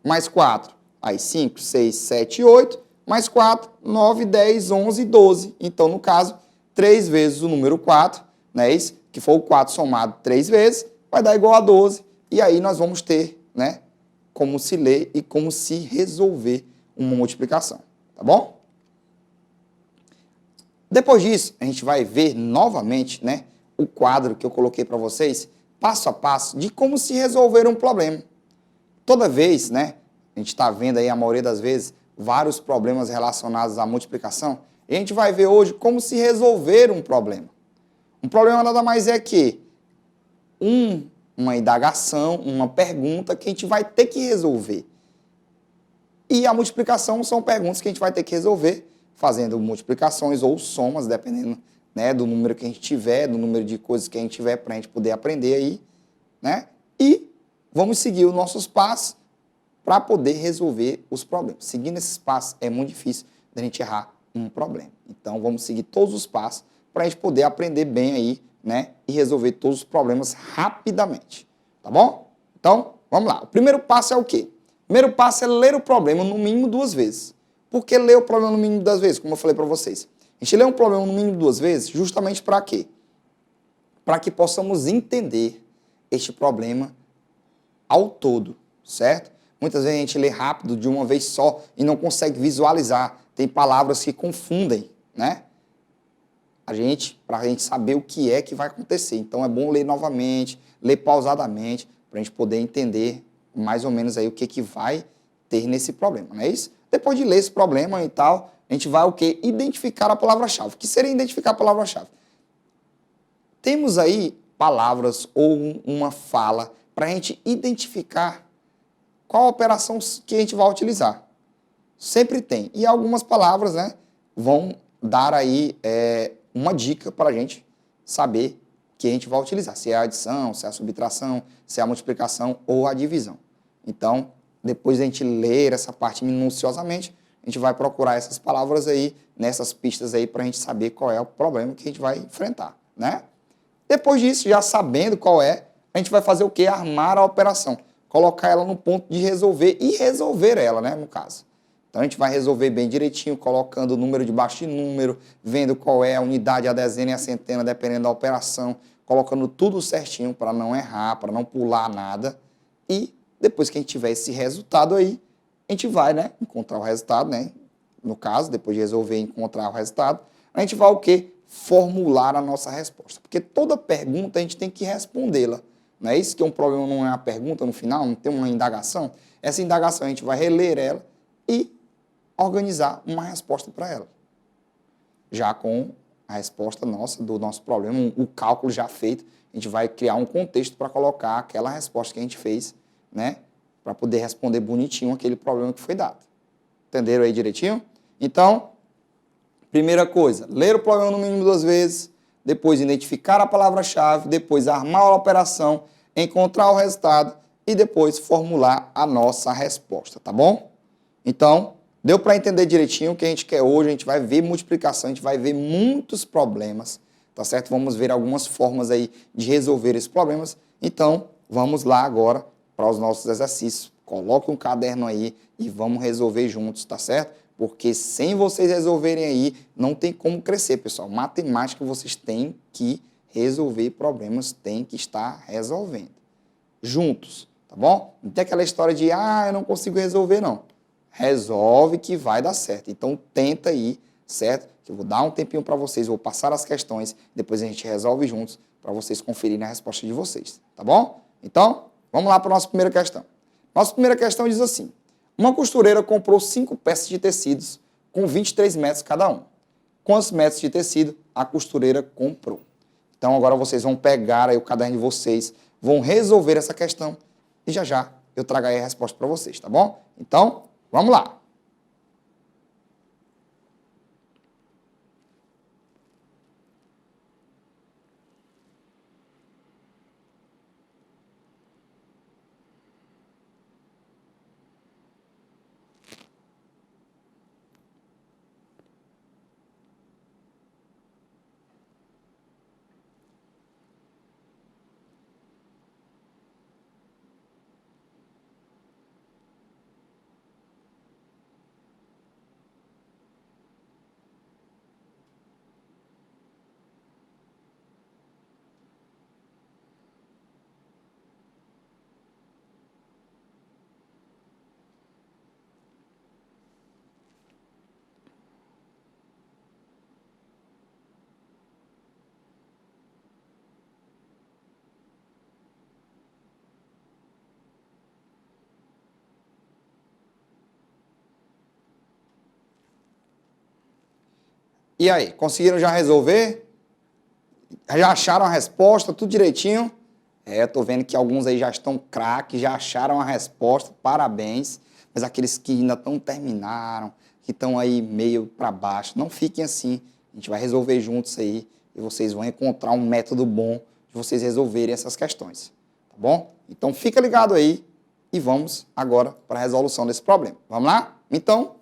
Mais 4, aí 5, 6, 7, 8. Mais 4, 9, 10, 11, 12. Então, no caso, 3 vezes o número 4, né, isso, que for o 4 somado 3 vezes, vai dar igual a 12. E aí nós vamos ter, né, como se ler e como se resolver uma multiplicação, tá bom? Depois disso, a gente vai ver novamente, né, o quadro que eu coloquei para vocês, passo a passo, de como se resolver um problema. Toda vez, né, a gente está vendo aí, a maioria das vezes, vários problemas relacionados à multiplicação, e a gente vai ver hoje como se resolver um problema. Um problema nada mais é que uma indagação, uma pergunta que a gente vai ter que resolver. E a multiplicação são perguntas que a gente vai ter que resolver, fazendo multiplicações ou somas, dependendo, né, do número que a gente tiver, do número de coisas que a gente tiver para a gente poder aprender aí, né? E vamos seguir os nossos passos para poder resolver os problemas. Seguindo esses passos é muito difícil da gente errar um problema. Então vamos seguir todos os passos para a gente poder aprender bem aí, né, e resolver todos os problemas rapidamente, tá bom? Então, vamos lá. O primeiro passo é o quê? O primeiro passo é ler o problema no mínimo 2 vezes. Por que ler o problema no mínimo 2 vezes? Como eu falei para vocês. A gente lê um problema no mínimo 2 vezes justamente para quê? Para que possamos entender este problema ao todo, certo? Muitas vezes a gente lê rápido de uma vez só e não consegue visualizar. Tem palavras que confundem, né? Para a gente saber o que é que vai acontecer. Então é bom ler novamente, ler pausadamente, para a gente poder entender mais ou menos aí o que vai ter nesse problema, não é isso? Depois de ler esse problema e tal, a gente vai o quê? Identificar a palavra-chave. O que seria identificar a palavra-chave? Temos aí palavras ou uma fala para a gente identificar qual a operação que a gente vai utilizar. Sempre tem. E algumas palavras, né, vão dar aí uma dica para a gente saber que a gente vai utilizar. Se é a adição, se é a subtração, se é a multiplicação ou a divisão. Então, depois de a gente ler essa parte minuciosamente, a gente vai procurar essas palavras aí, nessas pistas aí, para a gente saber qual é o problema que a gente vai enfrentar, né? Depois disso, já sabendo qual é, a gente vai fazer o quê? Armar a operação. Colocar ela no ponto de resolver e resolver ela, né, no caso. Então, a gente vai resolver bem direitinho, colocando o número debaixo de número, vendo qual é a unidade, a dezena e a centena, dependendo da operação, colocando tudo certinho para não errar, para não pular nada. E depois que a gente tiver esse resultado aí, a gente vai, né, encontrar o resultado, né? No caso, depois de resolver e encontrar o resultado, a gente vai o quê? Formular a nossa resposta. Porque toda pergunta a gente tem que respondê-la. Não é isso que um problema não é uma pergunta no final, não tem uma indagação? Essa indagação a gente vai reler ela e organizar uma resposta para ela. Já com a resposta nossa, do nosso problema, o cálculo já feito, a gente vai criar um contexto para colocar aquela resposta que a gente fez, né? Para poder responder bonitinho aquele problema que foi dado. Entenderam aí direitinho? Então, primeira coisa, ler o problema no mínimo 2 vezes, depois identificar a palavra-chave, depois armar a operação, encontrar o resultado e depois formular a nossa resposta, tá bom? Então, deu para entender direitinho o que a gente quer hoje, a gente vai ver multiplicação, a gente vai ver muitos problemas, tá certo? Vamos ver algumas formas aí de resolver esses problemas. Então, vamos lá agora para os nossos exercícios, Coloque um caderno aí e vamos resolver juntos, tá certo? Porque sem vocês resolverem aí, não tem como crescer, pessoal. Matemática, vocês têm que resolver problemas, têm que estar resolvendo. Juntos, tá bom? Não tem aquela história de, eu não consigo resolver, não. Resolve que vai dar certo. Então, tenta aí, certo? Que eu vou dar um tempinho para vocês, vou passar as questões, depois a gente resolve juntos para vocês conferirem a resposta de vocês, tá bom? Então, vamos lá para a nossa primeira questão. Nossa primeira questão diz assim: uma costureira comprou 5 peças de tecidos com 23 metros cada um. Quantos metros de tecido a costureira comprou? Então, agora vocês vão pegar aí o caderno de vocês, vão resolver essa questão e já já eu trago aí a resposta para vocês, tá bom? Então, vamos lá. E aí, conseguiram já resolver? Já acharam a resposta, tudo direitinho? Eu tô vendo que alguns aí já estão craques, já acharam a resposta, parabéns. Mas aqueles que ainda não terminaram, que estão aí meio para baixo, não fiquem assim. A gente vai resolver juntos aí e vocês vão encontrar um método bom de vocês resolverem essas questões, tá bom? Então fica ligado aí e vamos agora para a resolução desse problema. Vamos lá? Então,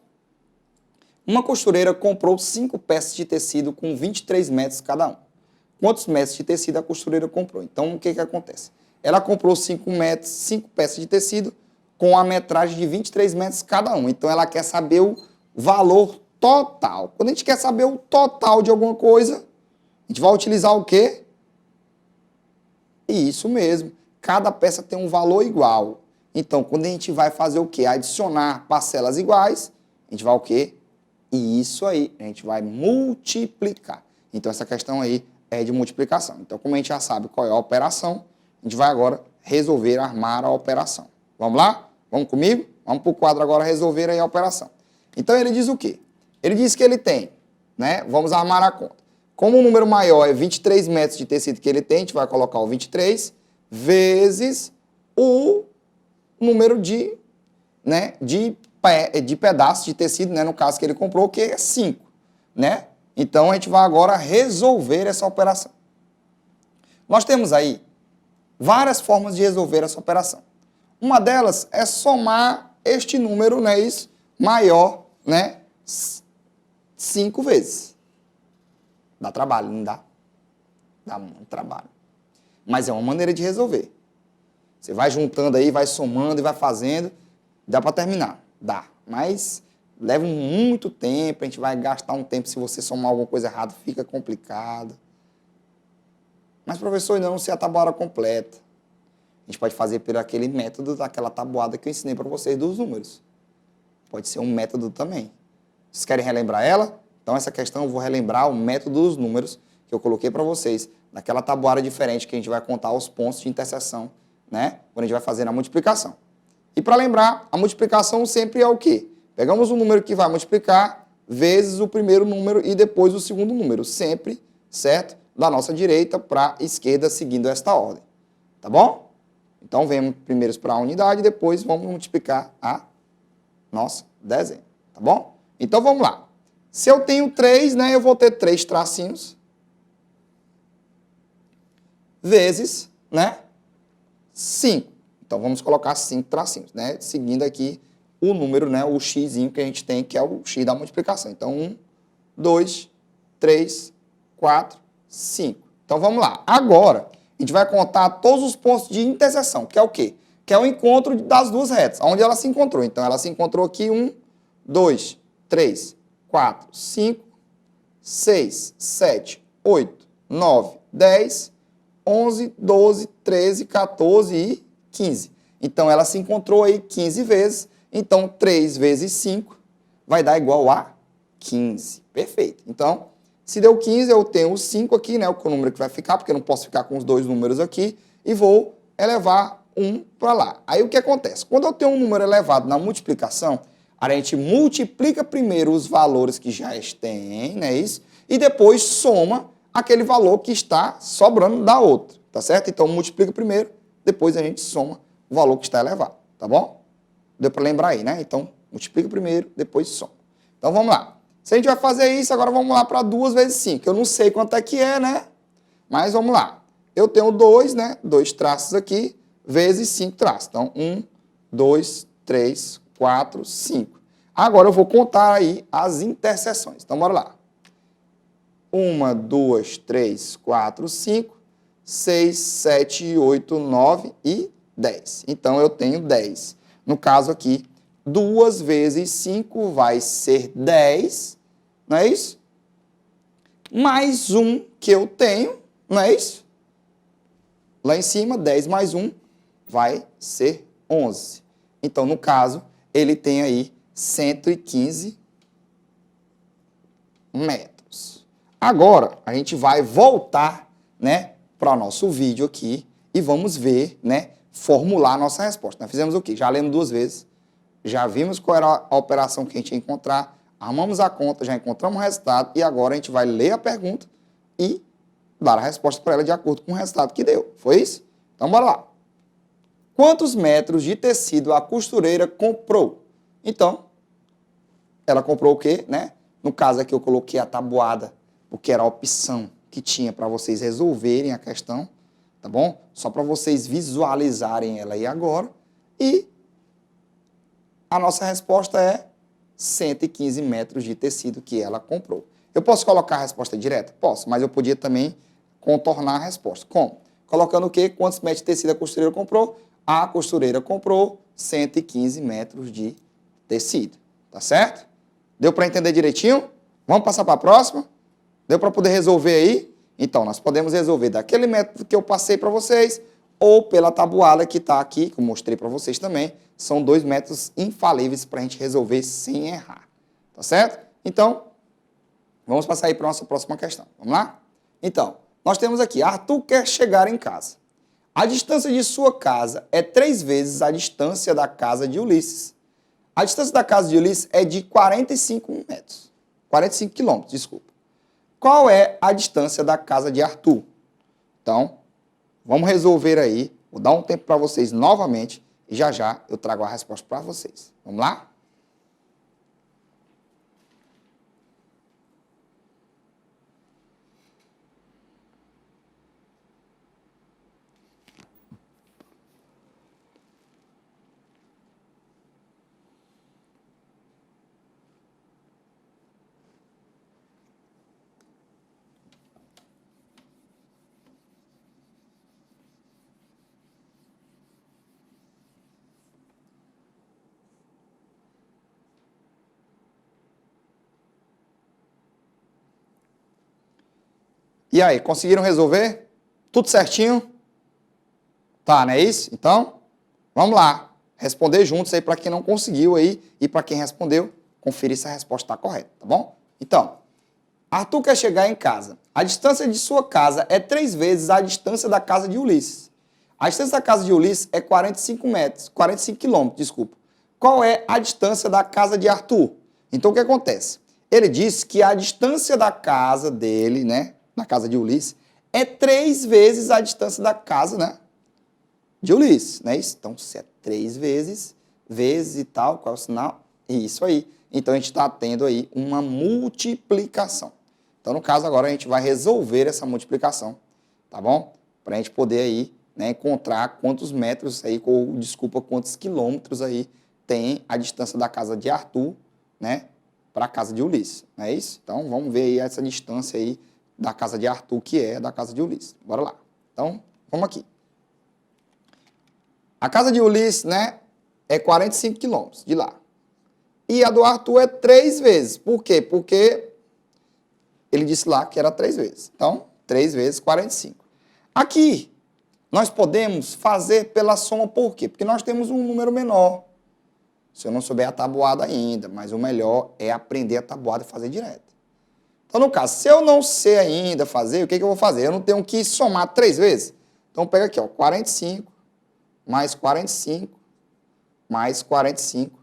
uma costureira comprou 5 peças de tecido com 23 metros cada um. Quantos metros de tecido a costureira comprou? Então, o que acontece? Ela comprou 5 peças de tecido com a metragem de 23 metros cada um. Então, ela quer saber o valor total. Quando a gente quer saber o total de alguma coisa, a gente vai utilizar o quê? Isso mesmo. Cada peça tem um valor igual. Então, quando a gente vai fazer o quê? Adicionar parcelas iguais, a gente vai o quê? E isso aí, a gente vai multiplicar. Então, essa questão aí é de multiplicação. Então, como a gente já sabe qual é a operação, a gente vai agora resolver, armar a operação. Vamos lá? Vamos comigo? Vamos para o quadro agora resolver aí a operação. Então, ele diz o quê? Ele diz que ele tem, né? Vamos armar a conta. Como o número maior é 23 metros de tecido que ele tem, a gente vai colocar o 23 vezes o número de pedaços de tecido, né, no caso que ele comprou, que é 5, né? Então, a gente vai agora resolver essa operação. Nós temos aí várias formas de resolver essa operação. Uma delas é somar este número, né, isso, maior, né, 5 vezes. Dá trabalho, não dá? Dá muito trabalho. Mas é uma maneira de resolver. Você vai juntando aí, vai somando e vai fazendo, dá para terminar. Dá, mas leva muito tempo, a gente vai gastar um tempo, se você somar alguma coisa errada, fica complicado. Mas, professor, ainda não sei a tabuada completa. A gente pode fazer por aquele método daquela tabuada que eu ensinei para vocês dos números. Pode ser um método também. Vocês querem relembrar ela? Então, essa questão eu vou relembrar o método dos números que eu coloquei para vocês, daquela tabuada diferente que a gente vai contar os pontos de interseção, né? Quando a gente vai fazer a multiplicação. E para lembrar, a multiplicação sempre é o quê? Pegamos o número que vai multiplicar vezes o primeiro número e depois o segundo número. Sempre, certo? Da nossa direita para a esquerda, seguindo esta ordem. Tá bom? Então, vemos primeiro para a unidade e depois vamos multiplicar a nossa dezena. Tá bom? Então, vamos lá. Se eu tenho 3, né, eu vou ter 3 tracinhos vezes, né, 5. Então, vamos colocar 5 tracinhos, né? Seguindo aqui o número, né? O xzinho que a gente tem, que é o x da multiplicação. Então, 1, 2, 3, 4, 5. Então, vamos lá. Agora, a gente vai contar todos os pontos de interseção, que é o quê? que é o encontro das duas retas, onde ela se encontrou. Então, ela se encontrou aqui 1, 2, 3, 4, 5, 6, 7, 8, 9, 10, 11, 12, 13, 14 e 15. Então, ela se encontrou aí 15 vezes. Então, 3 vezes 5 vai dar igual a 15. Perfeito. Então, se deu 15, eu tenho o 5 aqui, né? O número que vai ficar, porque eu não posso ficar com os dois números aqui. E vou elevar 1 para lá. Aí, o que acontece? Quando eu tenho um número elevado na multiplicação, a gente multiplica primeiro os valores que já têm, né? Isso? E depois soma aquele valor que está sobrando da outra, tá certo? Então, multiplica primeiro, depois a gente soma o valor que está elevado, tá bom? Deu para lembrar aí, né? Então, multiplica primeiro, depois soma. Então, vamos lá. Se a gente vai fazer isso, agora vamos lá para 2 vezes 5. Eu não sei quanto é que é, né? Mas vamos lá. Eu tenho 2, né? 2 traços aqui, vezes 5 traços. Então, 1, 2, 3, 4, 5. Agora eu vou contar aí as interseções. Então, bora lá. 1, 2, 3, 4, 5, 6, 7, 8, 9 e 10. Então, eu tenho 10. No caso aqui, 2 vezes 5 vai ser 10, não é isso? Mais 1 que eu tenho, não é isso? Lá em cima, 10 mais 1 vai ser 11. Então, no caso, ele tem aí 115 metros. Agora, a gente vai voltar, né, para o nosso vídeo aqui e vamos ver, né, formular a nossa resposta. Nós fizemos o quê? Já lemos 2 vezes, já vimos qual era a operação que a gente ia encontrar, armamos a conta, já encontramos o resultado e agora a gente vai ler a pergunta e dar a resposta para ela de acordo com o resultado que deu. Foi isso? Então, bora lá. Quantos metros de tecido a costureira comprou? Então, ela comprou o quê, né? No caso aqui eu coloquei a tabuada, porque era a opção que tinha para vocês resolverem a questão, tá bom? Só para vocês visualizarem ela aí agora. E a nossa resposta é 115 metros de tecido que ela comprou. Eu posso colocar a resposta direta? Posso, mas eu podia também contornar a resposta. Como? Colocando o quê? Quantos metros de tecido a costureira comprou? A costureira comprou 115 metros de tecido. Tá certo? Deu para entender direitinho? Vamos passar para a próxima? Deu para poder resolver aí? Então, nós podemos resolver daquele método que eu passei para vocês ou pela tabuada que está aqui, que eu mostrei para vocês também. São 2 métodos infalíveis para a gente resolver sem errar. Tá certo? Então, vamos passar aí para a nossa próxima questão. Vamos lá? Então, nós temos aqui, Arthur quer chegar em casa. A distância de sua casa é 3 vezes a distância da casa de Ulisses. A distância da casa de Ulisses é de 45 metros. 45 quilômetros, desculpa. Qual é a distância da casa de Arthur? Então, vamos resolver aí. Vou dar um tempo para vocês novamente e já já eu trago a resposta para vocês. Vamos lá? E aí, conseguiram resolver? Tudo certinho? Tá, não é isso? Então, vamos lá. Responder juntos aí para quem não conseguiu aí e para quem respondeu, conferir se a resposta está correta, tá bom? Então, Arthur quer chegar em casa. A distância de sua casa é 3 vezes a distância da casa de Ulisses. A distância da casa de Ulisses é 45 metros, 45 quilômetros, desculpa. Qual é a distância da casa de Arthur? Então, o que acontece? Ele disse que a distância da casa dele, né, na casa de Ulisses, é 3 vezes a distância da casa, né, de Ulisses, né? Então, se é 3 vezes, vezes e tal, qual é o sinal? Isso aí. Então, a gente está tendo aí uma multiplicação. Então, no caso, agora a gente vai resolver essa multiplicação, tá bom? Para a gente poder aí, né, encontrar quantos metros aí, ou, desculpa, quantos quilômetros aí tem a distância da casa de Arthur, né, para a casa de Ulisses, não é isso? Então, vamos ver aí essa distância aí da casa de Arthur, que é da casa de Ulisses. Bora lá. Então, vamos aqui. A casa de Ulisses, né, é 45 quilômetros de lá. E a do Arthur é 3 vezes. Por quê? Porque ele disse lá que era 3 vezes. Então, 3 vezes 45. Aqui, nós podemos fazer pela soma por quê? Porque nós temos um número menor. Se eu não souber a tabuada ainda, mas o melhor é aprender a tabuada e fazer direto. Então, no caso, se eu não sei ainda fazer, o que eu vou fazer? Eu não tenho que somar 3 vezes. Então, pega aqui, ó, 45 mais 45 mais 45,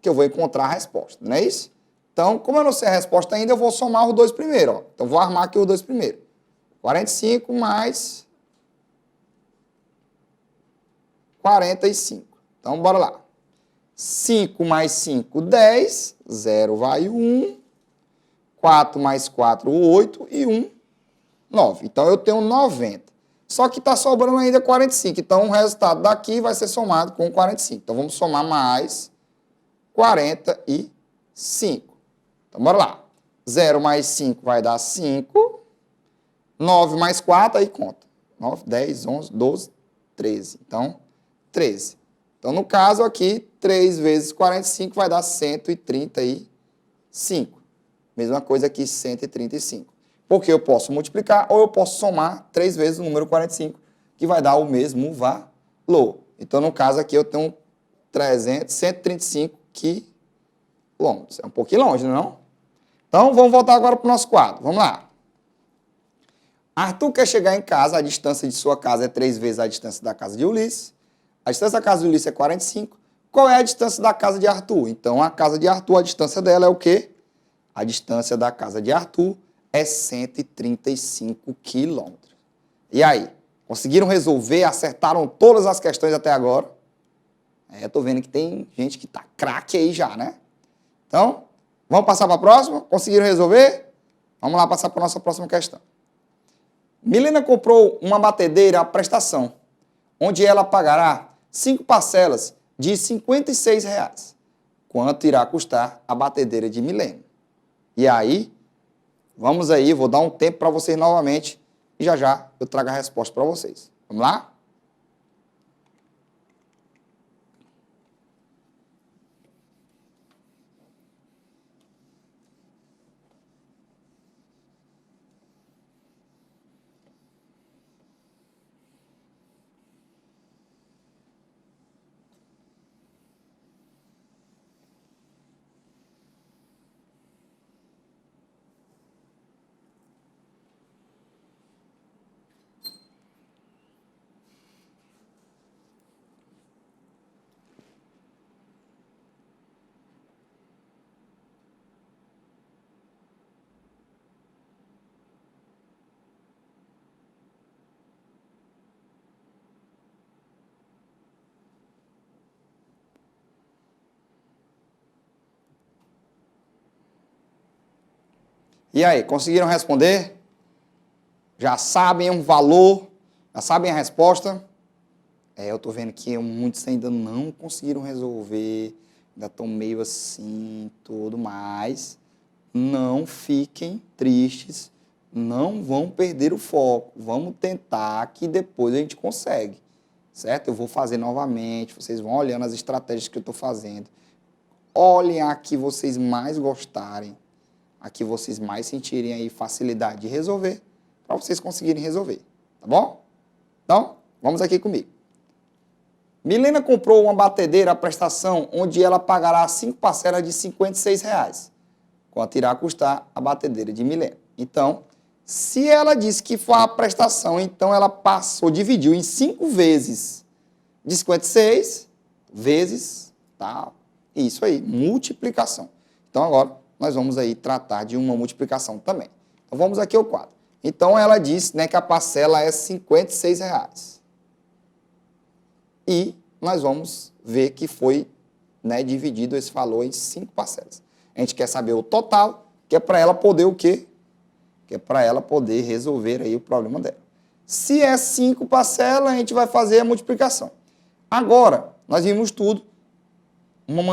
que eu vou encontrar a resposta, não é isso? Então, como eu não sei a resposta ainda, eu vou somar os dois primeiro, ó. Então, vou armar aqui os dois primeiro. 45 mais 45. Então, bora lá. 5 mais 5, 10. 0 vai 1. 4 mais 4, 8. E 1, 9. Então, eu tenho 90. Só que está sobrando ainda 45. Então, o resultado daqui vai ser somado com 45. Então, vamos somar mais 45. Então, bora lá. 0 mais 5 vai dar 5. 9 mais 4, aí conta. 9, 10, 11, 12, 13. Então, 13. Então, no caso aqui, 3 vezes 45 vai dar 135. Mesma coisa aqui, 135. Porque eu posso multiplicar ou eu posso somar 3 vezes o número 45, que vai dar o mesmo valor. Então, no caso aqui, eu tenho 135 quilômetros. É um pouquinho longe, não é não? Então, vamos voltar agora para o nosso quadro. Vamos lá. Arthur quer chegar em casa, a distância de sua casa é 3 vezes a distância da casa de Ulisses. A distância da casa de Ulisses é 45. Qual é a distância da casa de Arthur? Então, a casa de Arthur, a distância dela é o quê? A distância da casa de Arthur é 135 quilômetros. E aí? Conseguiram resolver? Acertaram todas as questões até agora? Eu tô vendo que tem gente que tá craque aí já, né? Então, vamos passar para a próxima? Conseguiram resolver? Vamos lá passar para a nossa próxima questão. Milena comprou uma batedeira à prestação, onde ela pagará 5 parcelas de R$ 56. Quanto irá custar a batedeira de Milena? E aí, vamos aí, vou dar um tempo para vocês novamente e já já eu trago a resposta para vocês. Vamos lá? E aí, conseguiram responder? Já sabem o valor? Já sabem a resposta? Eu tô vendo que muitos ainda não conseguiram resolver, ainda estão meio assim, tudo mais. Não fiquem tristes, não vão perder o foco. Vamos tentar que depois a gente consegue, certo? Eu vou fazer novamente, vocês vão olhando as estratégias que eu estou fazendo. Olhem a que vocês mais gostarem, a que vocês mais sentirem aí facilidade de resolver, para vocês conseguirem resolver, tá bom? Então, vamos aqui comigo. Milena comprou uma batedeira à prestação onde ela pagará 5 parcelas de R$ 56. Quanto irá custar a batedeira de Milena? Então, se ela disse que foi a prestação, então ela dividiu em 5 vezes de 56 vezes, tá? Isso aí, multiplicação. Então, agora, nós vamos aí tratar de uma multiplicação também. Então, vamos aqui ao quadro. Então, ela disse, né, que a parcela é R$ 56. E nós vamos ver que foi, né, dividido esse valor em 5 parcelas. A gente quer saber o total, que é para ela poder o quê? Que é para ela poder resolver aí o problema dela. Se é 5 parcelas, a gente vai fazer a multiplicação. Agora, nós vimos tudo.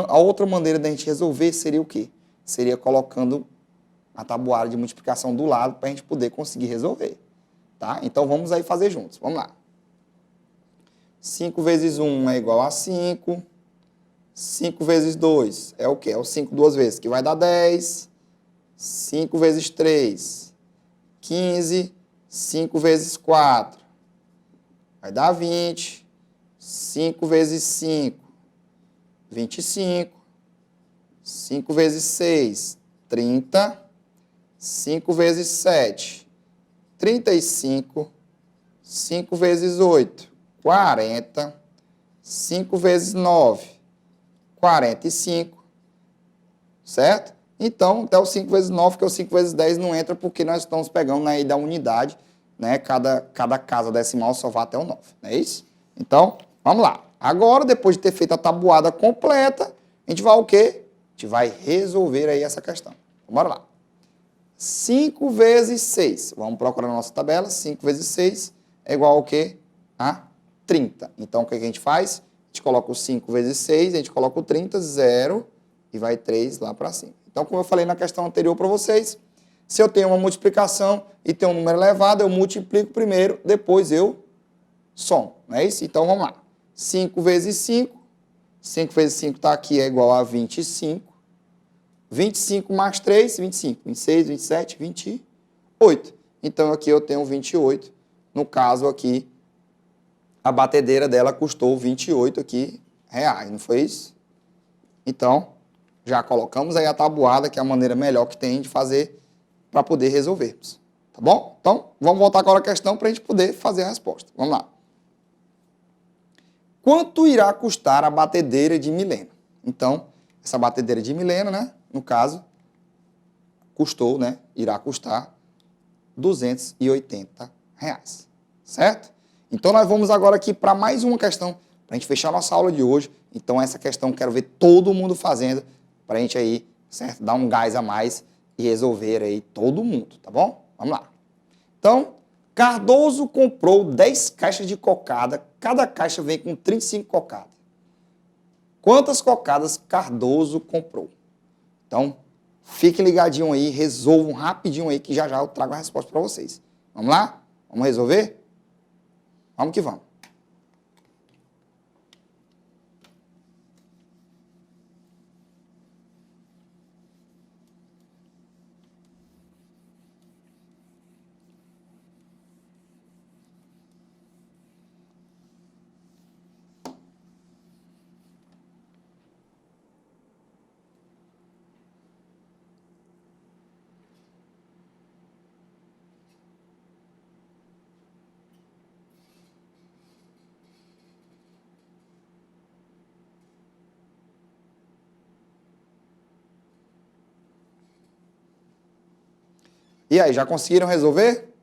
A outra maneira da gente resolver seria o quê? Seria colocando a tabuada de multiplicação do lado para a gente poder conseguir resolver. Tá? Então, vamos aí fazer juntos. Vamos lá. 5 vezes 1 é igual a 5. 5 vezes 2 é o quê? É o 5 duas vezes, que vai dar 10. 5 vezes 3, 15. 5 vezes 4 vai dar 20. 5 vezes 5, 25. 5 vezes 6, 30. 5 vezes 7, 35. 5 vezes 8, 40. 5 vezes 9, 45. Certo? Então, até o 5 vezes 9, que é o 5 vezes 10 não entra, porque nós estamos pegando aí da unidade, né? Cada casa decimal só vai até o 9, não é isso? Então, vamos lá. Agora, depois de ter feito a tabuada completa, a gente vai o quê? A gente vai resolver aí essa questão. Então, bora lá. 5 vezes 6. Vamos procurar na nossa tabela. 5 vezes 6 é igual ao quê? A 30. Então, o que a gente faz? A gente coloca o 5 vezes 6, a gente coloca o 30, 0, e vai 3 lá para cima. Então, como eu falei na questão anterior para vocês, se eu tenho uma multiplicação e tenho um número elevado, eu multiplico primeiro, depois eu somo. Não é isso? Então, vamos lá. 5 vezes 5. 5 vezes 5 está aqui, é igual a 25. 25 mais 3, 25. 26, 27, 28. Então, aqui eu tenho 28. No caso aqui, a batedeira dela custou 28 aqui, reais, não foi isso? Então, já colocamos aí a tabuada, que é a maneira melhor que tem de fazer para poder resolvermos. Tá bom? Então, vamos voltar agora à questão para a gente poder fazer a resposta. Vamos lá. Quanto irá custar a batedeira de mileno? Então, essa batedeira de mileno, né? No caso, custou, né? Irá custar R$280. Certo? Então, nós vamos agora aqui para mais uma questão, para a gente fechar nossa aula de hoje. Então, essa questão quero ver todo mundo fazendo, para a gente aí, certo? Dar um gás a mais e resolver aí todo mundo, tá bom? Vamos lá. Então, Cardoso comprou 10 caixas de cocada, cada caixa vem com 35 cocadas. Quantas cocadas Cardoso comprou? Então, fiquem ligadinho aí, resolvam rapidinho aí, que já já eu trago a resposta para vocês. Vamos lá? Vamos resolver? Vamos que vamos. E aí, já conseguiram resolver?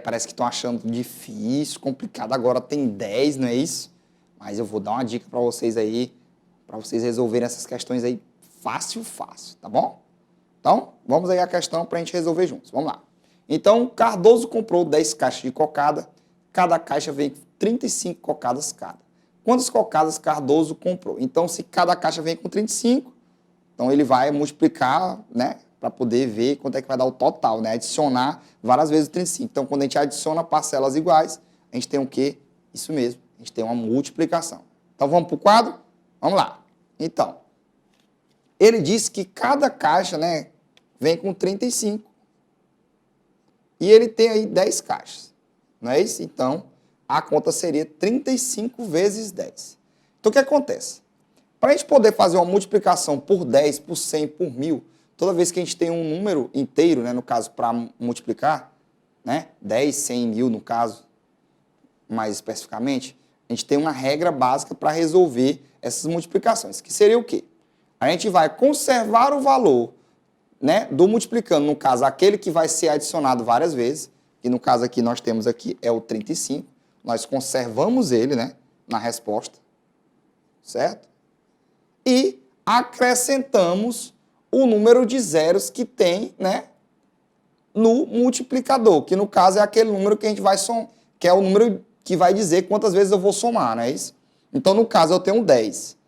Parece que estão achando difícil, complicado. Agora tem 10, não é isso? Mas eu vou dar uma dica para vocês aí, para vocês resolverem essas questões aí fácil, tá bom? Então, vamos aí à questão para a gente resolver juntos. Vamos lá. Então, Cardoso comprou 10 caixas de cocada. Cada caixa vem com 35 cocadas cada. Quantas cocadas Cardoso comprou? Então, se cada caixa vem com 35, então ele vai multiplicar, né? Para poder ver quanto é que vai dar o total, né? Adicionar várias vezes o 35. Então, quando a gente adiciona parcelas iguais, a gente tem o quê? Isso mesmo, a gente tem uma multiplicação. Então, vamos para o quadro? Vamos lá. Então, ele disse que cada caixa, né, vem com 35. E ele tem aí 10 caixas, não é isso? Então, a conta seria 35 vezes 10. Então, o que acontece? Para a gente poder fazer uma multiplicação por 10, por 100, por 1000, toda vez que a gente tem um número inteiro, né, no caso, para multiplicar, né, 10, 100, 1000 no caso, mais especificamente, a gente tem uma regra básica para resolver essas multiplicações, que seria o quê? A gente vai conservar o valor, né, do multiplicando, no caso, aquele que vai ser adicionado várias vezes, que no caso aqui nós temos aqui é o 35, nós conservamos ele, né, na resposta, certo? E acrescentamos o número de zeros que tem, né, no multiplicador, que no caso é aquele número que a gente vai somar, que é o número que vai dizer quantas vezes eu vou somar, não é isso? Então, no caso, eu tenho 10.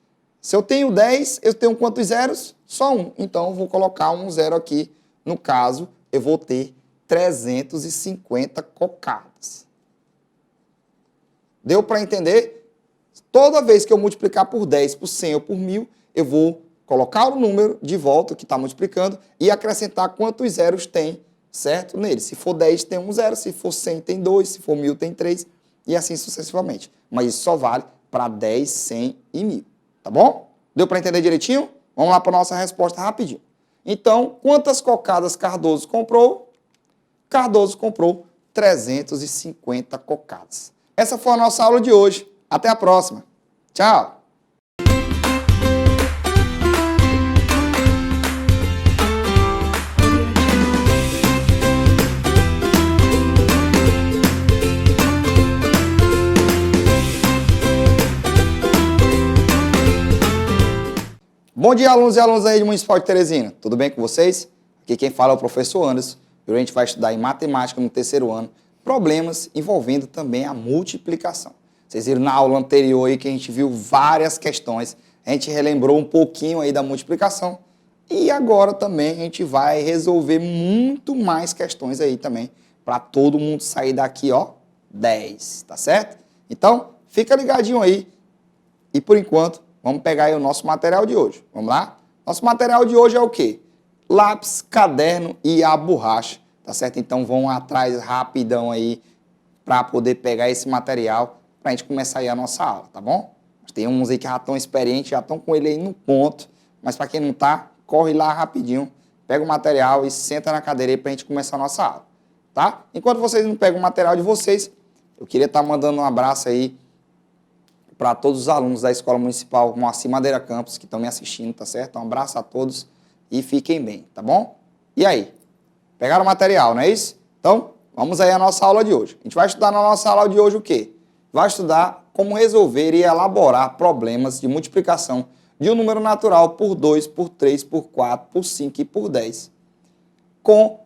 Se eu tenho 10, eu tenho quantos zeros? Só um. Então, eu vou colocar um zero aqui. No caso, eu vou ter 350 cocadas. Deu para entender? Toda vez que eu multiplicar por 10, por 100 ou por 1000, eu vou colocar o número de volta que está multiplicando e acrescentar quantos zeros tem, certo? Nele. Se for 10, tem um zero. Se for 100, tem 2. Se for 1000, tem 3. E assim sucessivamente. Mas isso só vale para 10, 100 e 1000. Tá bom? Deu para entender direitinho? Vamos lá para a nossa resposta rapidinho. Então, quantas cocadas Cardoso comprou? Cardoso comprou 350 cocadas. Essa foi a nossa aula de hoje. Até a próxima. Tchau! Bom dia, alunos e alunas aí do Municipal de Teresina. Tudo bem com vocês? Aqui quem fala é o professor Anderson. E hoje a gente vai estudar em matemática no terceiro ano problemas envolvendo também a multiplicação. Vocês viram na aula anterior aí que a gente viu várias questões. A gente relembrou um pouquinho aí da multiplicação. E agora também a gente vai resolver muito mais questões aí também para todo mundo sair daqui, ó, 10, tá certo? Então, fica ligadinho aí. E por enquanto, vamos pegar aí o nosso material de hoje. Vamos lá? Nosso material de hoje é o quê? Lápis, caderno e a borracha, tá certo? Então vão atrás rapidão aí para poder pegar esse material para a gente começar aí a nossa aula, tá bom? Tem uns aí que já estão experientes, já estão com ele aí no ponto, mas para quem não tá, corre lá rapidinho, pega o material e senta na cadeira aí para a gente começar a nossa aula, tá? Enquanto vocês não pegam o material de vocês, eu queria estar mandando um abraço aí para todos os alunos da Escola Municipal Moacir Madeira Campos que estão me assistindo, tá certo? Um abraço a todos e fiquem bem, tá bom? E aí? Pegaram o material, não é isso? Então, vamos aí à nossa aula de hoje. A gente vai estudar na nossa aula de hoje o quê? Vai estudar como resolver e elaborar problemas de multiplicação de um número natural por 2, por 3, por 4, por 5 e por 10, com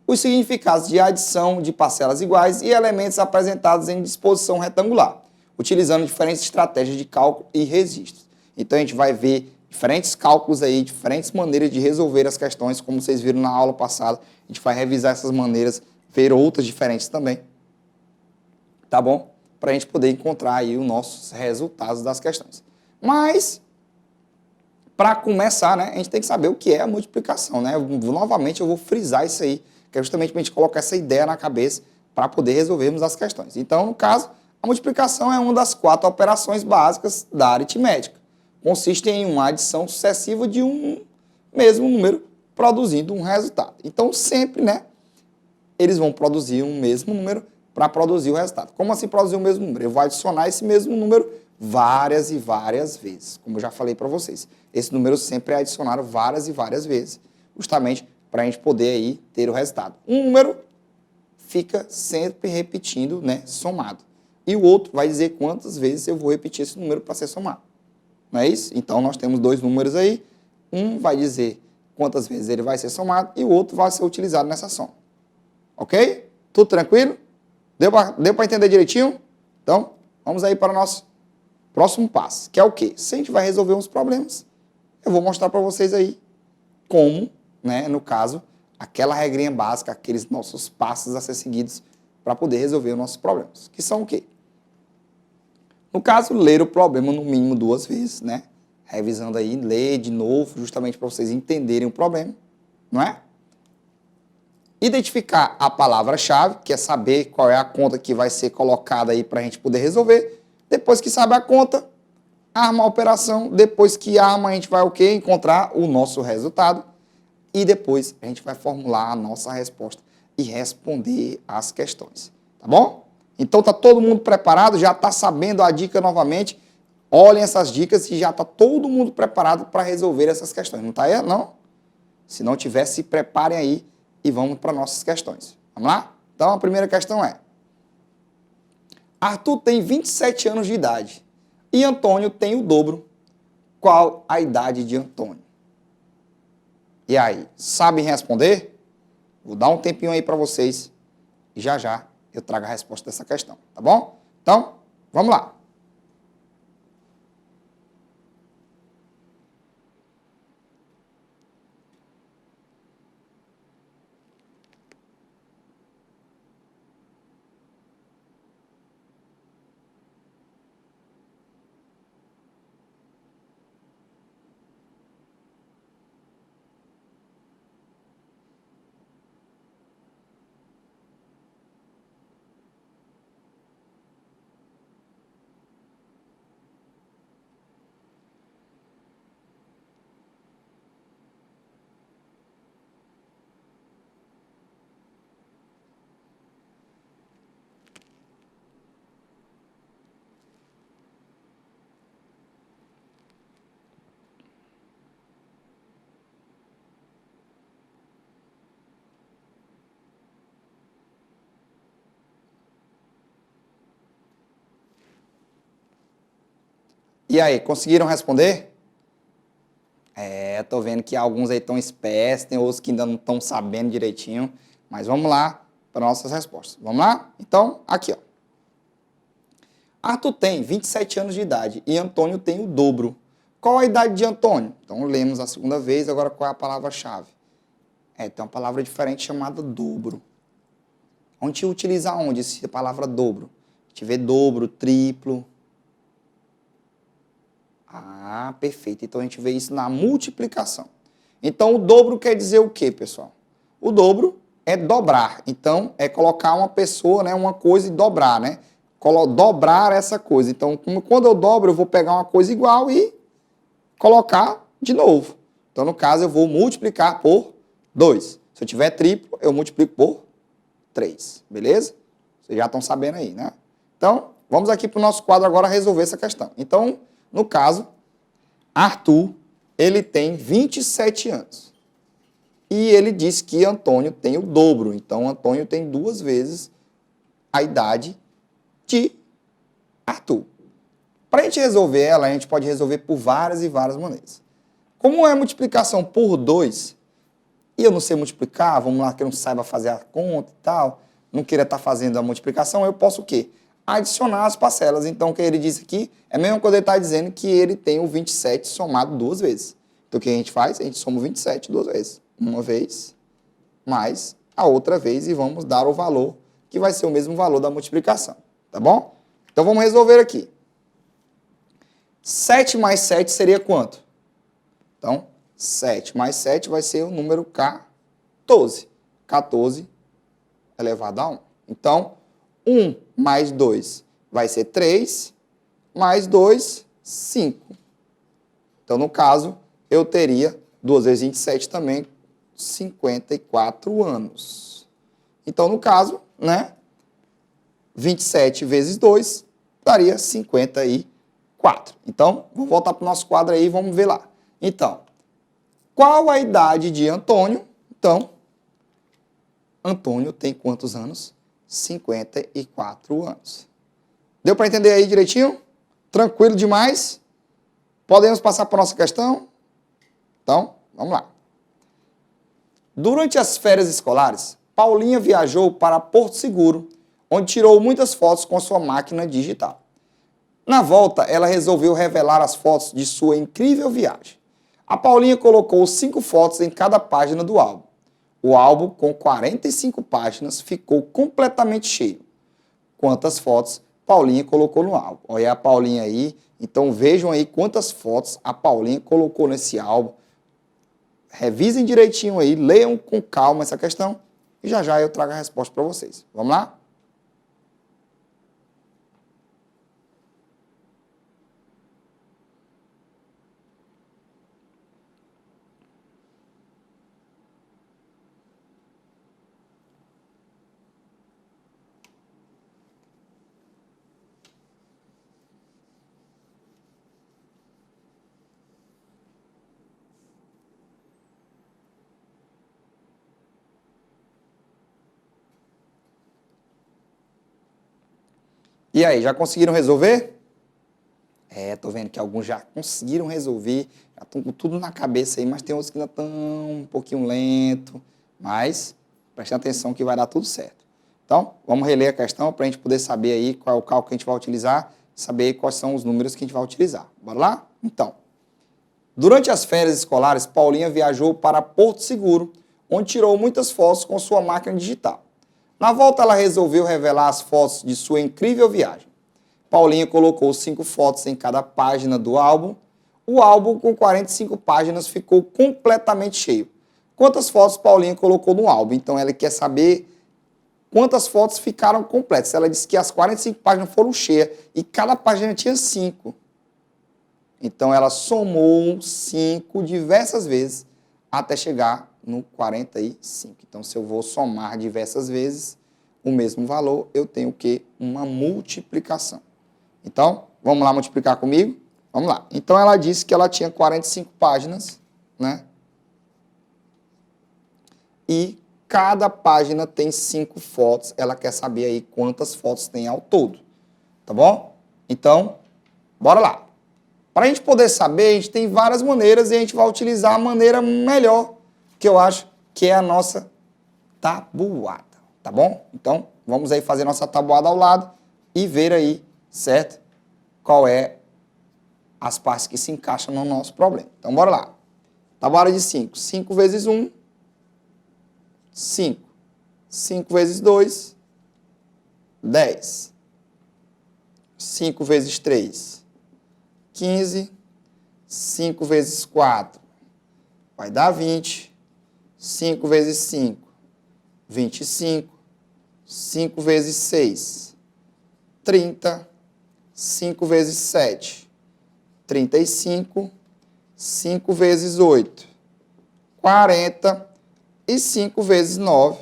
os significados de adição de parcelas iguais e elementos apresentados em disposição retangular, utilizando diferentes estratégias de cálculo e registros. Então, a gente vai ver diferentes cálculos aí, diferentes maneiras de resolver as questões, como vocês viram na aula passada. A gente vai revisar essas maneiras, ver outras diferentes também, tá bom? Para a gente poder encontrar aí os nossos resultados das questões. Mas, para começar, né, a gente tem que saber o que é a multiplicação, né? Novamente, eu vou frisar isso aí, que é justamente para a gente colocar essa ideia na cabeça para poder resolvermos as questões. Então, no caso, a multiplicação é uma das 4 operações básicas da aritmética. Consiste em uma adição sucessiva de um mesmo número produzindo um resultado. Então, sempre, né, eles vão produzir um mesmo número para produzir o resultado. Como assim produzir o mesmo número? Eu vou adicionar esse mesmo número várias e várias vezes, como eu já falei para vocês. Esse número sempre é adicionado várias e várias vezes, justamente para a gente poder aí ter o resultado. Um número fica sempre repetindo, né, somado. E o outro vai dizer quantas vezes eu vou repetir esse número para ser somado. Não é isso? Então, nós temos dois números aí. Um vai dizer quantas vezes ele vai ser somado e o outro vai ser utilizado nessa soma. Ok? Tudo tranquilo? Deu para entender direitinho? Então, vamos aí para o nosso próximo passo, que é o quê? Se a gente vai resolver uns problemas, eu vou mostrar para vocês aí como, né, no caso, aquela regrinha básica, aqueles nossos passos a ser seguidos para poder resolver os nossos problemas. Que são o quê? No caso, ler o problema no mínimo 2 vezes, né? Revisando aí, ler de novo, justamente para vocês entenderem o problema, não é? Identificar a palavra-chave, que é saber qual é a conta que vai ser colocada aí para a gente poder resolver. Depois que sabe a conta, arma a operação. Depois que arma, a gente vai o quê? Encontrar o nosso resultado. E depois a gente vai formular a nossa resposta e responder as questões. Tá bom? Então, está todo mundo preparado? Já está sabendo a dica novamente? Olhem essas dicas e já está todo mundo preparado para resolver essas questões. Não está aí? Não? Se não tiver, se preparem aí e vamos para nossas questões. Vamos lá? Então, a primeira questão é: Arthur tem 27 anos de idade e Antônio tem o dobro. Qual a idade de Antônio? E aí, sabem responder? Vou dar um tempinho aí para vocês e já já eu trago a resposta dessa questão, tá bom? Então, vamos lá. E aí, conseguiram responder? Tô vendo que alguns aí estão espertos, tem outros que ainda não estão sabendo direitinho. Mas vamos lá para nossas respostas. Vamos lá? Então, aqui, ó. Arthur tem 27 anos de idade e Antônio tem o dobro. Qual a idade de Antônio? Então, lemos a segunda vez, agora qual é a palavra-chave? Tem uma palavra diferente chamada dobro. A gente utiliza onde essa palavra dobro? A gente vê dobro, triplo. Ah, perfeito. Então, a gente vê isso na multiplicação. Então, o dobro quer dizer o quê, pessoal? O dobro é dobrar. Então, é colocar uma pessoa, né, uma coisa e dobrar, né? Dobrar essa coisa. Então, quando eu dobro, eu vou pegar uma coisa igual e colocar de novo. Então, no caso, eu vou multiplicar por 2. Se eu tiver triplo, eu multiplico por 3. Beleza? Vocês já estão sabendo aí, né? Então, vamos aqui para o nosso quadro agora resolver essa questão. Então, no caso, Arthur, ele tem 27 anos. E ele disse que Antônio tem o dobro. Então, Antônio tem 2 vezes a idade de Arthur. Para a gente resolver ela, a gente pode resolver por várias e várias maneiras. Como é multiplicação por 2, e eu não sei multiplicar, vamos lá, que eu não saiba fazer a conta e tal, não queira estar fazendo a multiplicação, eu posso o quê? Adicionar as parcelas. Então, o que ele disse aqui é mesmo quando ele está dizendo que ele tem o 27 somado 2 vezes. Então, o que a gente faz? A gente soma o 27 2 vezes. Uma vez, mais a outra vez, e vamos dar o valor, que vai ser o mesmo valor da multiplicação. Tá bom? Então, vamos resolver aqui. 7 mais 7 seria quanto? Então, 7 mais 7 vai ser o número 14. 14 elevado a 1. Então, 1 mais 2 vai ser 3, mais 2, 5. Então, no caso, eu teria 2 vezes 27 também, 54 anos. Então, no caso, né, 27 vezes 2 daria 54. Então, vamos voltar para o nosso quadro aí e vamos ver lá. Então, qual a idade de Antônio? Então, Antônio tem quantos anos? 54 anos. Deu para entender aí direitinho? Tranquilo demais? Podemos passar para a nossa questão? Então, vamos lá. Durante as férias escolares, Paulinha viajou para Porto Seguro, onde tirou muitas fotos com sua máquina digital. Na volta, ela resolveu revelar as fotos de sua incrível viagem. A Paulinha colocou 5 fotos em cada página do álbum. O álbum, com 45 páginas, ficou completamente cheio. Quantas fotos Paulinha colocou no álbum? Olha a Paulinha aí. Então vejam aí quantas fotos a Paulinha colocou nesse álbum. Revisem direitinho aí, leiam com calma essa questão e já já eu trago a resposta para vocês. Vamos lá? E aí, já conseguiram resolver? Tô vendo que alguns já conseguiram resolver, já estão com tudo na cabeça aí, mas tem outros que ainda estão um pouquinho lento, mas prestem atenção que vai dar tudo certo. Então, vamos reler a questão para a gente poder saber aí qual é o cálculo que a gente vai utilizar, saber quais são os números que a gente vai utilizar. Bora lá? Então, durante as férias escolares, Paulinha viajou para Porto Seguro, onde tirou muitas fotos com sua máquina digital. Na volta, ela resolveu revelar as fotos de sua incrível viagem. Paulinha colocou 5 fotos em cada página do álbum. O álbum, com 45 páginas, ficou completamente cheio. Quantas fotos Paulinha colocou no álbum? Então, ela quer saber quantas fotos ficaram completas. Ela disse que as 45 páginas foram cheias e cada página tinha 5. Então, ela somou 5 diversas vezes até chegar no 45. Então, se eu vou somar diversas vezes o mesmo valor, eu tenho o quê? Uma multiplicação. Então, vamos lá multiplicar comigo? Vamos lá. Então, ela disse que ela tinha 45 páginas, né? E cada página tem 5 fotos. Ela quer saber aí quantas fotos tem ao todo. Tá bom? Então, bora lá. Para a gente poder saber, a gente tem várias maneiras e a gente vai utilizar a maneira melhor, que eu acho que é a nossa tabuada, tá bom? Então, vamos aí fazer nossa tabuada ao lado e ver aí, certo? Qual é as partes que se encaixam no nosso problema. Então, bora lá. Tabuada de 5. 5 vezes 1, 5. 5 vezes 2, 10. 5 vezes 3, 15. 5 vezes 4 vai dar 20. 5 vezes 5, 25. 5 vezes 6, 30. 5 vezes 7, 35. 5 vezes 8, 40. E 5 vezes 9,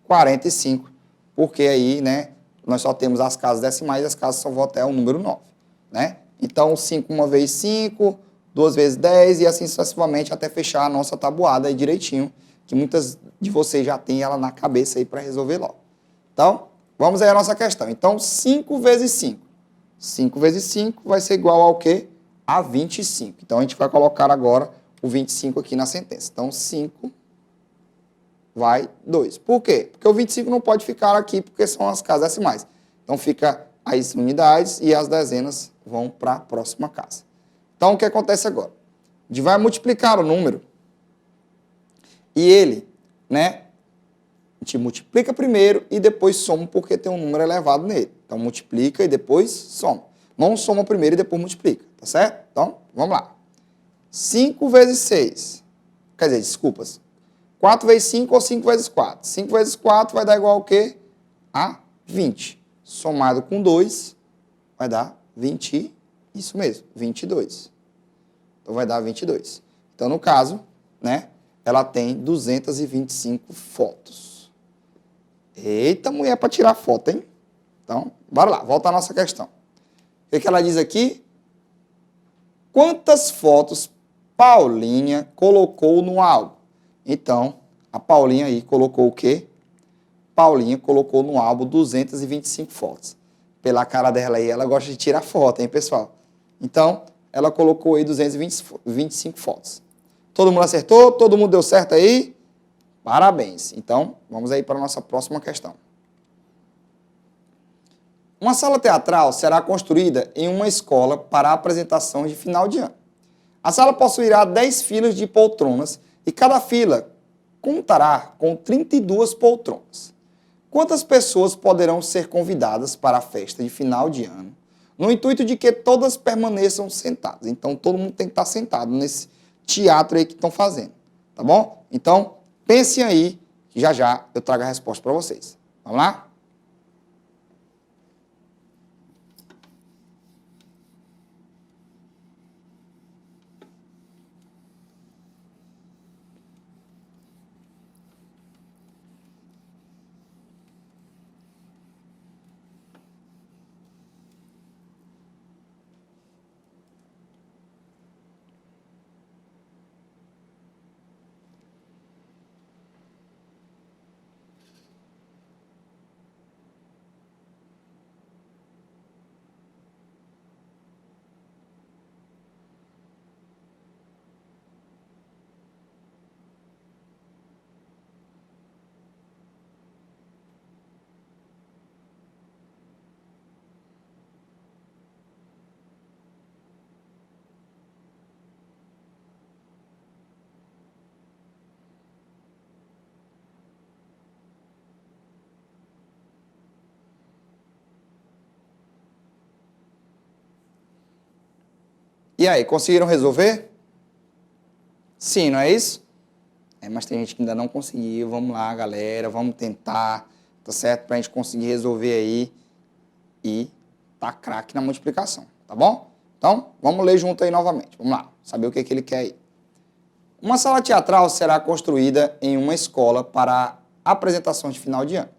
45. Porque aí, né, nós só temos as casas decimais e as casas só vão até o número 9, né? Então, 5 uma vez 5, 2 vezes 10 e assim sucessivamente até fechar a nossa tabuada aí direitinho, que muitas de vocês já têm ela na cabeça aí para resolver logo. Então, vamos aí à nossa questão. Então, 5 vezes 5. 5 vezes 5 vai ser igual ao quê? A 25. Então, a gente vai colocar agora o 25 aqui na sentença. Então, 5 vai 2. Por quê? Porque o 25 não pode ficar aqui, porque são as casas decimais. Então, fica as unidades e as dezenas vão para a próxima casa. Então, o que acontece agora? A gente vai multiplicar o número e ele, né, a gente multiplica primeiro e depois soma porque tem um número elevado nele. Então, multiplica e depois soma. Não soma primeiro e depois multiplica, tá certo? Então, vamos lá. 5 vezes 6, quer dizer, desculpas, 4 vezes 5 ou 5 vezes 4. 5 vezes 4 vai dar igual ao quê? A 20. Somado com 2 vai dar 20, isso mesmo, 22. Então, vai dar 22. Então, no caso, né, ela tem 225 fotos. Eita, mulher, para tirar foto, hein? Então, bora lá, volta à nossa questão. O que ela diz aqui? Quantas fotos Paulinha colocou no álbum? Então, a Paulinha aí colocou o quê? Paulinha colocou no álbum 225 fotos. Pela cara dela aí, ela gosta de tirar foto, hein, pessoal? Então, ela colocou aí 225 fotos. Todo mundo acertou? Todo mundo deu certo aí? Parabéns. Então, vamos aí para a nossa próxima questão. Uma sala teatral será construída em uma escola para apresentações de final de ano. A sala possuirá 10 filas de poltronas e cada fila contará com 32 poltronas. Quantas pessoas poderão ser convidadas para a festa de final de ano, no intuito de que todas permaneçam sentadas? Então, todo mundo tem que estar sentado nesse teatro aí que estão fazendo, tá bom? Então, pensem aí, que já já eu trago a resposta para vocês. Vamos lá? E aí, conseguiram resolver? Sim, não é isso? Mas tem gente que ainda não conseguiu. Vamos lá, galera, vamos tentar, tá certo? Pra gente conseguir resolver aí e tá craque na multiplicação, tá bom? Então, vamos ler junto aí novamente. Vamos lá, saber o que ele quer aí. Uma sala teatral será construída em uma escola para apresentações de final de ano.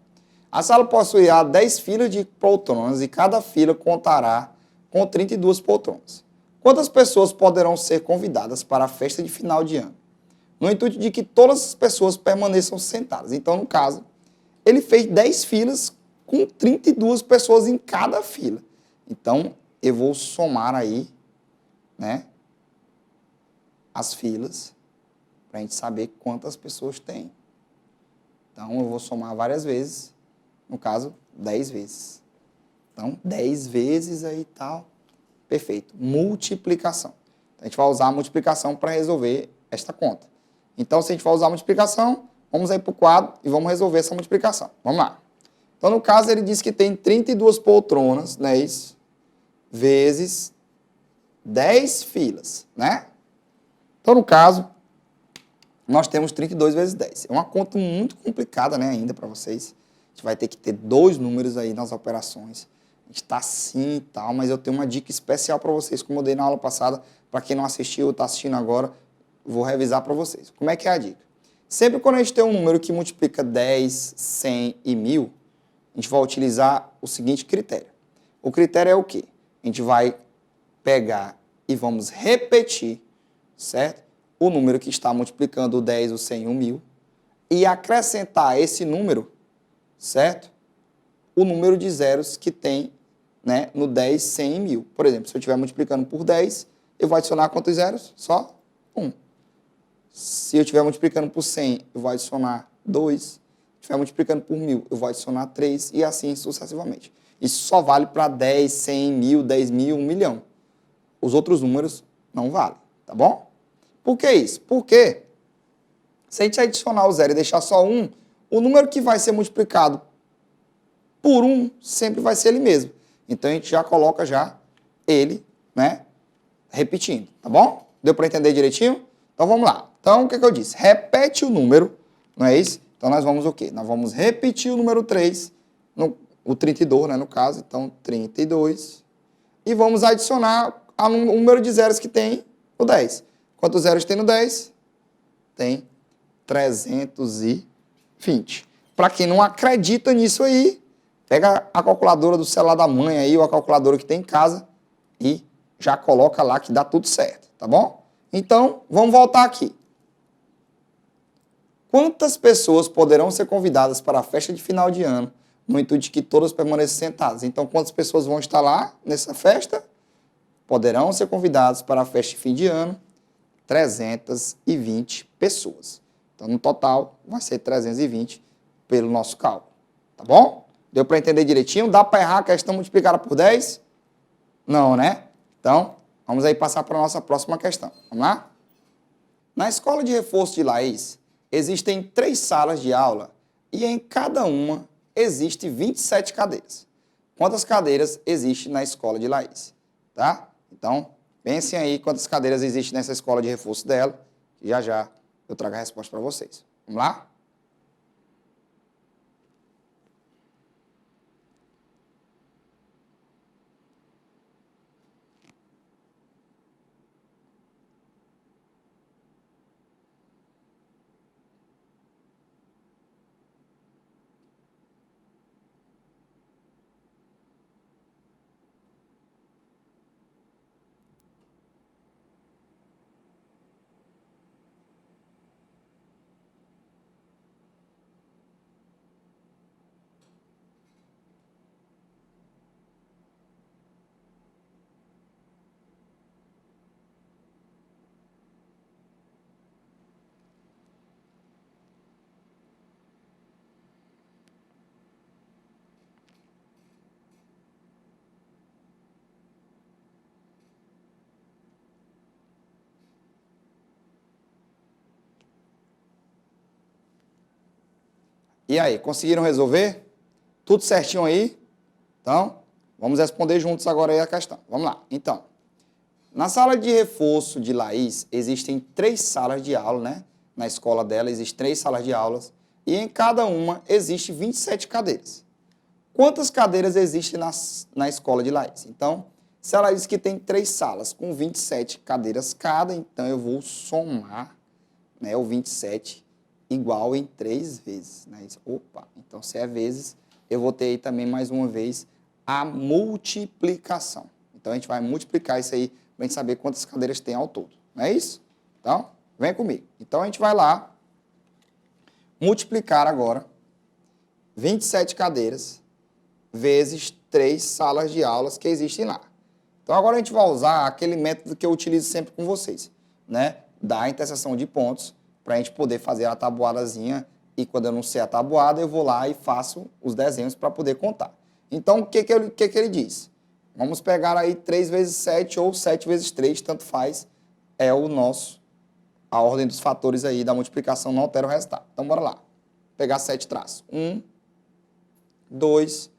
A sala possuirá 10 filas de poltronas e cada fila contará com 32 poltronas. Quantas pessoas poderão ser convidadas para a festa de final de ano, no intuito de que todas as pessoas permaneçam sentadas? Então, no caso, ele fez 10 filas com 32 pessoas em cada fila. Então, eu vou somar aí, né, as filas, para a gente saber quantas pessoas tem. Então, eu vou somar várias vezes, no caso, 10 vezes. Então, 10 vezes aí e tal. Perfeito. Multiplicação. Então, a gente vai usar a multiplicação para resolver esta conta. Então, se a gente for usar a multiplicação, vamos aí para o quadro e vamos resolver essa multiplicação. Vamos lá. Então, no caso, ele diz que tem 32 poltronas, né, isso, vezes 10 filas, né? Então, no caso, nós temos 32 vezes 10. É uma conta muito complicada, né, ainda para vocês. A gente vai ter que ter dois números aí nas operações. A gente está assim e tal, mas eu tenho uma dica especial para vocês, como eu dei na aula passada. Para quem não assistiu ou está assistindo agora, vou revisar para vocês. Como é que é a dica? Sempre quando a gente tem um número que multiplica 10, 100 e 1000, a gente vai utilizar o seguinte critério. O critério é o quê? A gente vai pegar e vamos repetir, certo? O número que está multiplicando o 10, o 100 e o 1000 e acrescentar a esse número, certo? O número de zeros que tem, né, no 10, 100 e 1000. Por exemplo, se eu estiver multiplicando por 10, eu vou adicionar quantos zeros? Só 1. Se eu estiver multiplicando por 100, eu vou adicionar 2. Se eu estiver multiplicando por 1000, eu vou adicionar 3 e assim sucessivamente. Isso só vale para 10, 100, 1000, 10.000, 1 milhão. Os outros números não valem, tá bom? Por que isso? Porque se a gente adicionar o zero e deixar só 1, o número que vai ser multiplicado por 1 sempre vai ser ele mesmo. Então, a gente já coloca já ele, né, repetindo, tá bom? Deu para entender direitinho? Então, vamos lá. Então, o que eu disse? Repete o número, não é isso? Então, nós vamos o quê? Nós vamos repetir o número 3, o 32, né, no caso. Então, 32. E vamos adicionar o número de zeros que tem no 10. Quantos zeros tem no 10? Tem 320. Para quem não acredita nisso aí, pega a calculadora do celular da mãe aí, ou a calculadora que tem em casa, e já coloca lá que dá tudo certo, tá bom? Então, vamos voltar aqui. Quantas pessoas poderão ser convidadas para a festa de final de ano, no intuito de que todas permaneçam sentadas? Então, quantas pessoas vão estar lá nessa festa? Poderão ser convidadas para a festa de fim de ano 320 pessoas. Então, no total, vai ser 320 pelo nosso cálculo. Tá bom? Deu para entender direitinho? Dá para errar a questão multiplicada por 10? Não, né? Então, vamos aí passar para a nossa próxima questão. Vamos lá? Na escola de reforço de Laís, existem 3 salas de aula e em cada uma existe 27 cadeiras. Quantas cadeiras existem na escola de Laís? Tá? Então, pensem aí quantas cadeiras existem nessa escola de reforço dela, e já já eu trago a resposta para vocês. Vamos lá? E aí, conseguiram resolver? Tudo certinho aí? Então, vamos responder juntos agora aí a questão. Vamos lá. Então, na sala de reforço de Laís, existem 3 salas de aula, né? Na escola dela existem 3 salas de aulas e em cada uma existe 27 cadeiras. Quantas cadeiras existem na escola de Laís? Então, se ela diz que tem 3 salas com 27 cadeiras cada, então eu vou somar, né, o 27 igual em 3 vezes. Né? Opa, então se é vezes, eu vou ter aí também mais uma vez a multiplicação. Então a gente vai multiplicar isso aí para a gente saber quantas cadeiras tem ao todo. Não é isso? Então, vem comigo. Então a gente vai lá multiplicar agora 27 cadeiras vezes 3 salas de aulas que existem lá. Então, agora a gente vai usar aquele método que eu utilizo sempre com vocês, né? Da interseção de pontos, para a gente poder fazer a tabuadazinha. E quando eu não sei a tabuada, eu vou lá e faço os desenhos para poder contar. Então, o que ele diz? Vamos pegar aí 3 vezes 7 ou 7 vezes 3, tanto faz. É a ordem dos fatores aí da multiplicação não altera o resultado. Então, bora lá. Vou pegar 7 traços. 1, 2,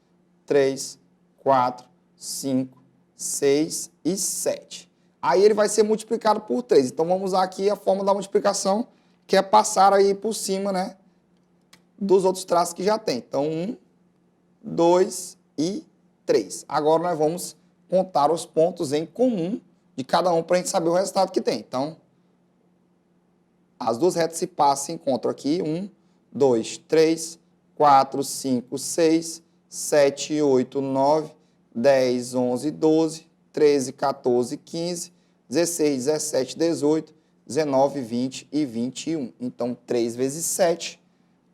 3, 4, 5, 6 e 7. Aí ele vai ser multiplicado por 3. Então, vamos usar aqui a forma da multiplicação, que é passar aí por cima, né, dos outros traços que já tem. Então, 1, 2 e 3. Agora, nós vamos contar os pontos em comum de cada um para a gente saber o resultado que tem. Então, as duas retas se passam e encontram aqui. 1, 2, 3, 4, 5, 6, 7, 8, 9, 10, 11, 12, 13, 14, 15, 16, 17, 18, 19, 20 e 21. Então, 3 vezes 7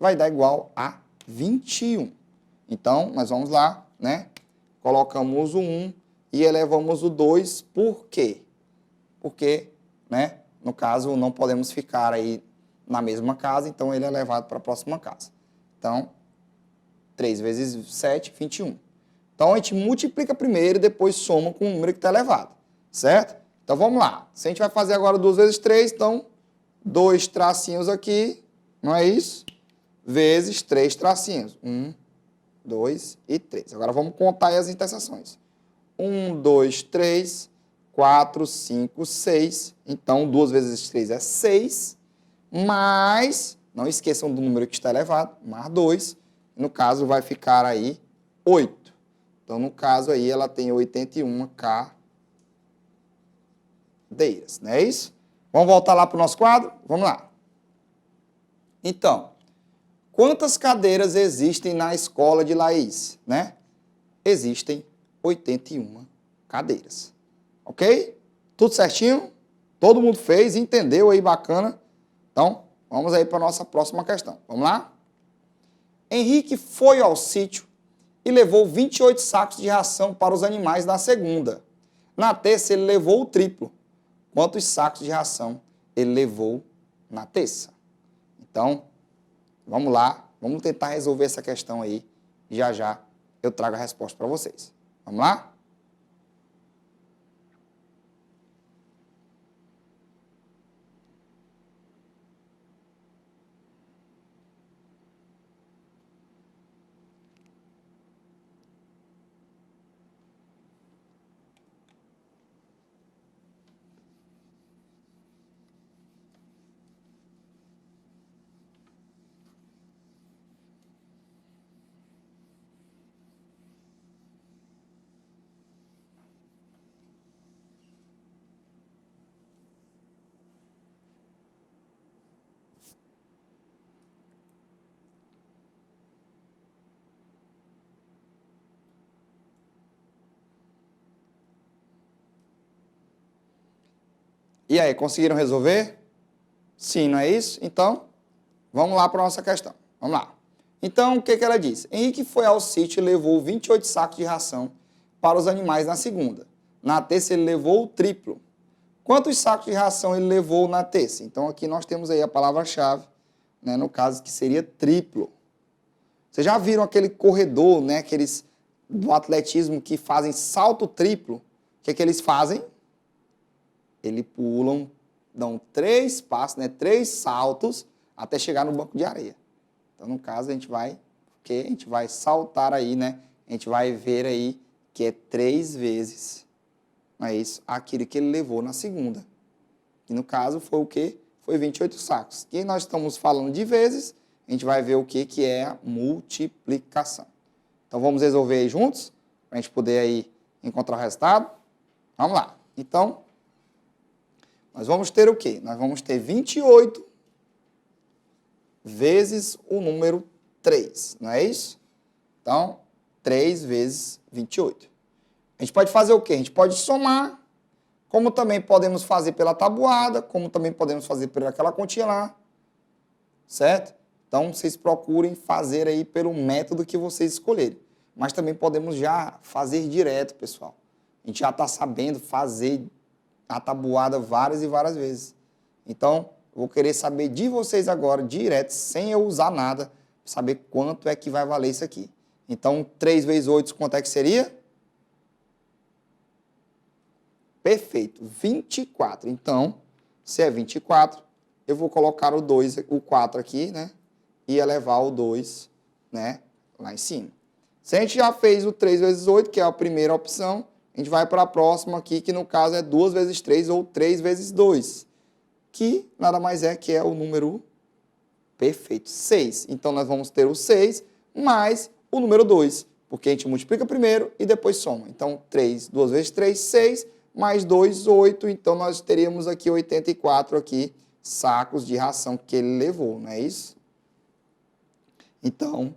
vai dar igual a 21. Então, nós vamos lá, né? Colocamos o 1 e elevamos o 2. Por quê? Porque, né, no caso, não podemos ficar aí na mesma casa, então ele é elevado para a próxima casa. Então, 3 vezes 7, 21. Então, a gente multiplica primeiro e depois soma com o número que está elevado, certo? Então, vamos lá. Se a gente vai fazer agora 2 vezes 3, então, 2 tracinhos aqui, não é isso? Vezes 3 tracinhos. 1, 2 e 3. Agora, vamos contar aí as interseções. 1, 2, 3, 4, 5, 6. Então, 2 vezes 3 é 6. Mais, não esqueçam do número que está elevado, mais 2. No caso, vai ficar aí 8. Então, no caso aí, ela tem 81 cadeiras, não é isso? Vamos voltar lá para o nosso quadro? Vamos lá. Então, quantas cadeiras existem na escola de Laís, né? Existem 81 cadeiras, ok? Tudo certinho? Todo mundo fez, entendeu aí, bacana? Então, vamos aí para a nossa próxima questão. Vamos lá? Henrique foi ao sítio e levou 28 sacos de ração para os animais na segunda. Na terça, ele levou o triplo. Quantos sacos de ração ele levou na terça? Então, vamos lá, vamos tentar resolver essa questão aí. Já já eu trago a resposta para vocês. Vamos lá? E aí, conseguiram resolver? Sim, não é isso? Então, vamos lá para a nossa questão. Vamos lá. Então, o que ela diz? Henrique foi ao sítio e levou 28 sacos de ração para os animais na segunda. Na terça, ele levou o triplo. Quantos sacos de ração ele levou na terça? Então, aqui nós temos aí a palavra-chave, né, no caso, que seria triplo. Vocês já viram aquele corredor, né, aqueles do atletismo que fazem salto triplo? O que eles fazem? Eles pulam, dão 3 passos, né, 3 saltos, até chegar no banco de areia. Então, no caso, a gente vai saltar aí, né? A gente vai ver aí que é 3 vezes, não é isso? Aquilo que ele levou na segunda. E no caso, foi o quê? Foi 28 sacos. E nós estamos falando de vezes, a gente vai ver o que é a multiplicação. Então, vamos resolver aí juntos, para a gente poder aí encontrar o resultado. Vamos lá. Então, nós vamos ter o quê? Nós vamos ter 28 vezes o número 3, não é isso? Então, 3 vezes 28. A gente pode fazer o quê? A gente pode somar, como também podemos fazer pela tabuada, como também podemos fazer por aquela continha lá, certo? Então, vocês procurem fazer aí pelo método que vocês escolherem. Mas também podemos já fazer direto, pessoal. A gente já está sabendo fazer a tabuada várias e várias vezes. Então, eu vou querer saber de vocês agora, direto, sem eu usar nada, saber quanto é que vai valer isso aqui. Então, 3 vezes 8, quanto é que seria? Perfeito, 24. Então, se é 24, eu vou colocar o 4 aqui, né? E elevar o 2, né? Lá em cima. Se a gente já fez o 3 vezes 8, que é a primeira opção, a gente vai para a próxima aqui, que no caso é 2 vezes 3 ou 3 vezes 2, que nada mais é que é o número perfeito, 6. Então, nós vamos ter o 6 mais o número 2, porque a gente multiplica primeiro e depois soma. Então, 3, 2 vezes 3, 6, mais 2, 8. Então, nós teríamos aqui 84 aqui, sacos de ração que ele levou, não é isso? Então,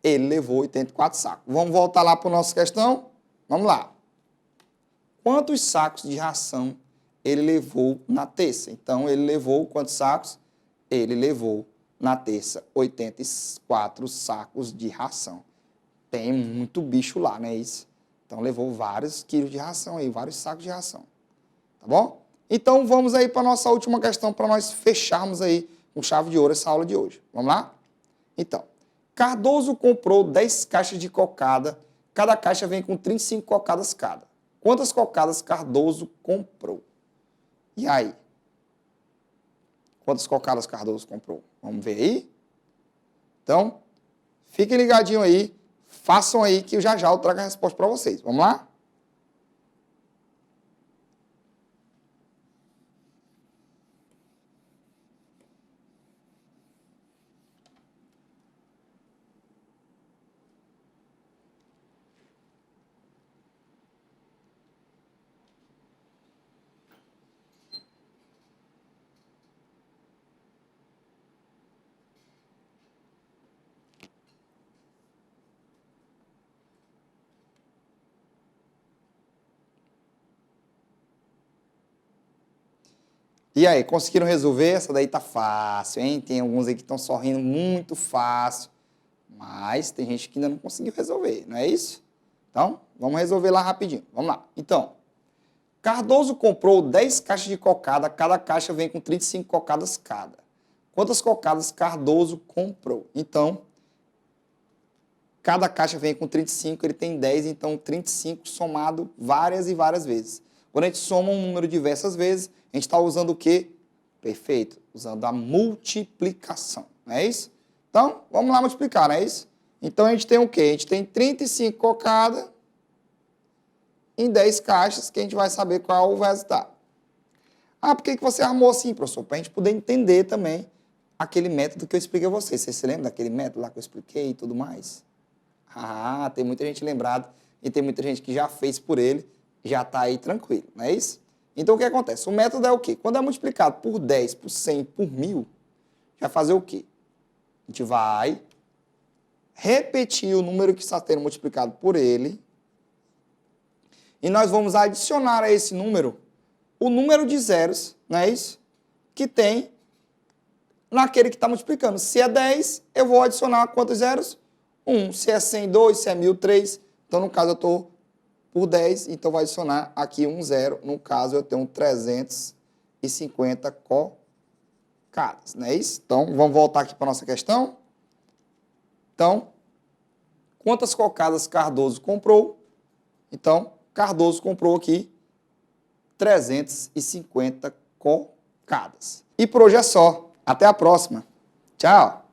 ele levou 84 sacos. Vamos voltar lá para a nossa questão? Vamos lá. Quantos sacos de ração ele levou na terça? Então, ele levou quantos sacos? Ele levou na terça 84 sacos de ração. Tem muito bicho lá, não é isso? Então, levou vários quilos de ração aí, vários sacos de ração. Tá bom? Então, vamos aí para a nossa última questão, para nós fecharmos aí com chave de ouro essa aula de hoje. Vamos lá? Então, Cardoso comprou 10 caixas de cocada. Cada caixa vem com 35 cocadas cada. Quantas cocadas Cardoso comprou? E aí? Quantas cocadas Cardoso comprou? Vamos ver aí? Então, fiquem ligadinhos aí. Façam aí que já eu trago a resposta para vocês. Vamos lá? E aí, conseguiram resolver? Essa daí tá fácil, hein? Tem alguns aí que estão sorrindo muito fácil, mas tem gente que ainda não conseguiu resolver, não é isso? Então, vamos resolver lá rapidinho. Vamos lá. Então, Cardoso comprou 10 caixas de cocada, cada caixa vem com 35 cocadas cada. Quantas cocadas Cardoso comprou? Então, cada caixa vem com 35, ele tem 10, então 35 somado várias e várias vezes. Quando a gente soma um número diversas vezes, a gente está usando o quê? Perfeito, usando a multiplicação, não é isso? Então, vamos lá multiplicar, não é isso? Então, a gente tem o quê? A gente tem 35 cocadas em 10 caixas, que a gente vai saber qual é o resultado. Ah, por que você armou assim, professor? Para a gente poder entender também aquele método que eu expliquei a vocês. Você se lembra daquele método lá que eu expliquei e tudo mais? Ah, tem muita gente lembrada e tem muita gente que já fez por ele, já está aí tranquilo, não é isso? Então, o que acontece? O método é o quê? Quando é multiplicado por 10, por 100, por 1000, vai fazer o quê? A gente vai repetir o número que está sendo multiplicado por ele e nós vamos adicionar a esse número o número de zeros, não é isso? Que tem naquele que está multiplicando. Se é 10, eu vou adicionar quantos zeros? 1. Se é 100, 2. Se é 1000, 3. Então, no caso, eu estou por 10, então vai adicionar aqui um zero. No caso, eu tenho 350 cocadas, não é isso? Então, vamos voltar aqui para a nossa questão. Então, quantas cocadas Cardoso comprou? Então, Cardoso comprou aqui 350 cocadas. E por hoje é só. Até a próxima. Tchau!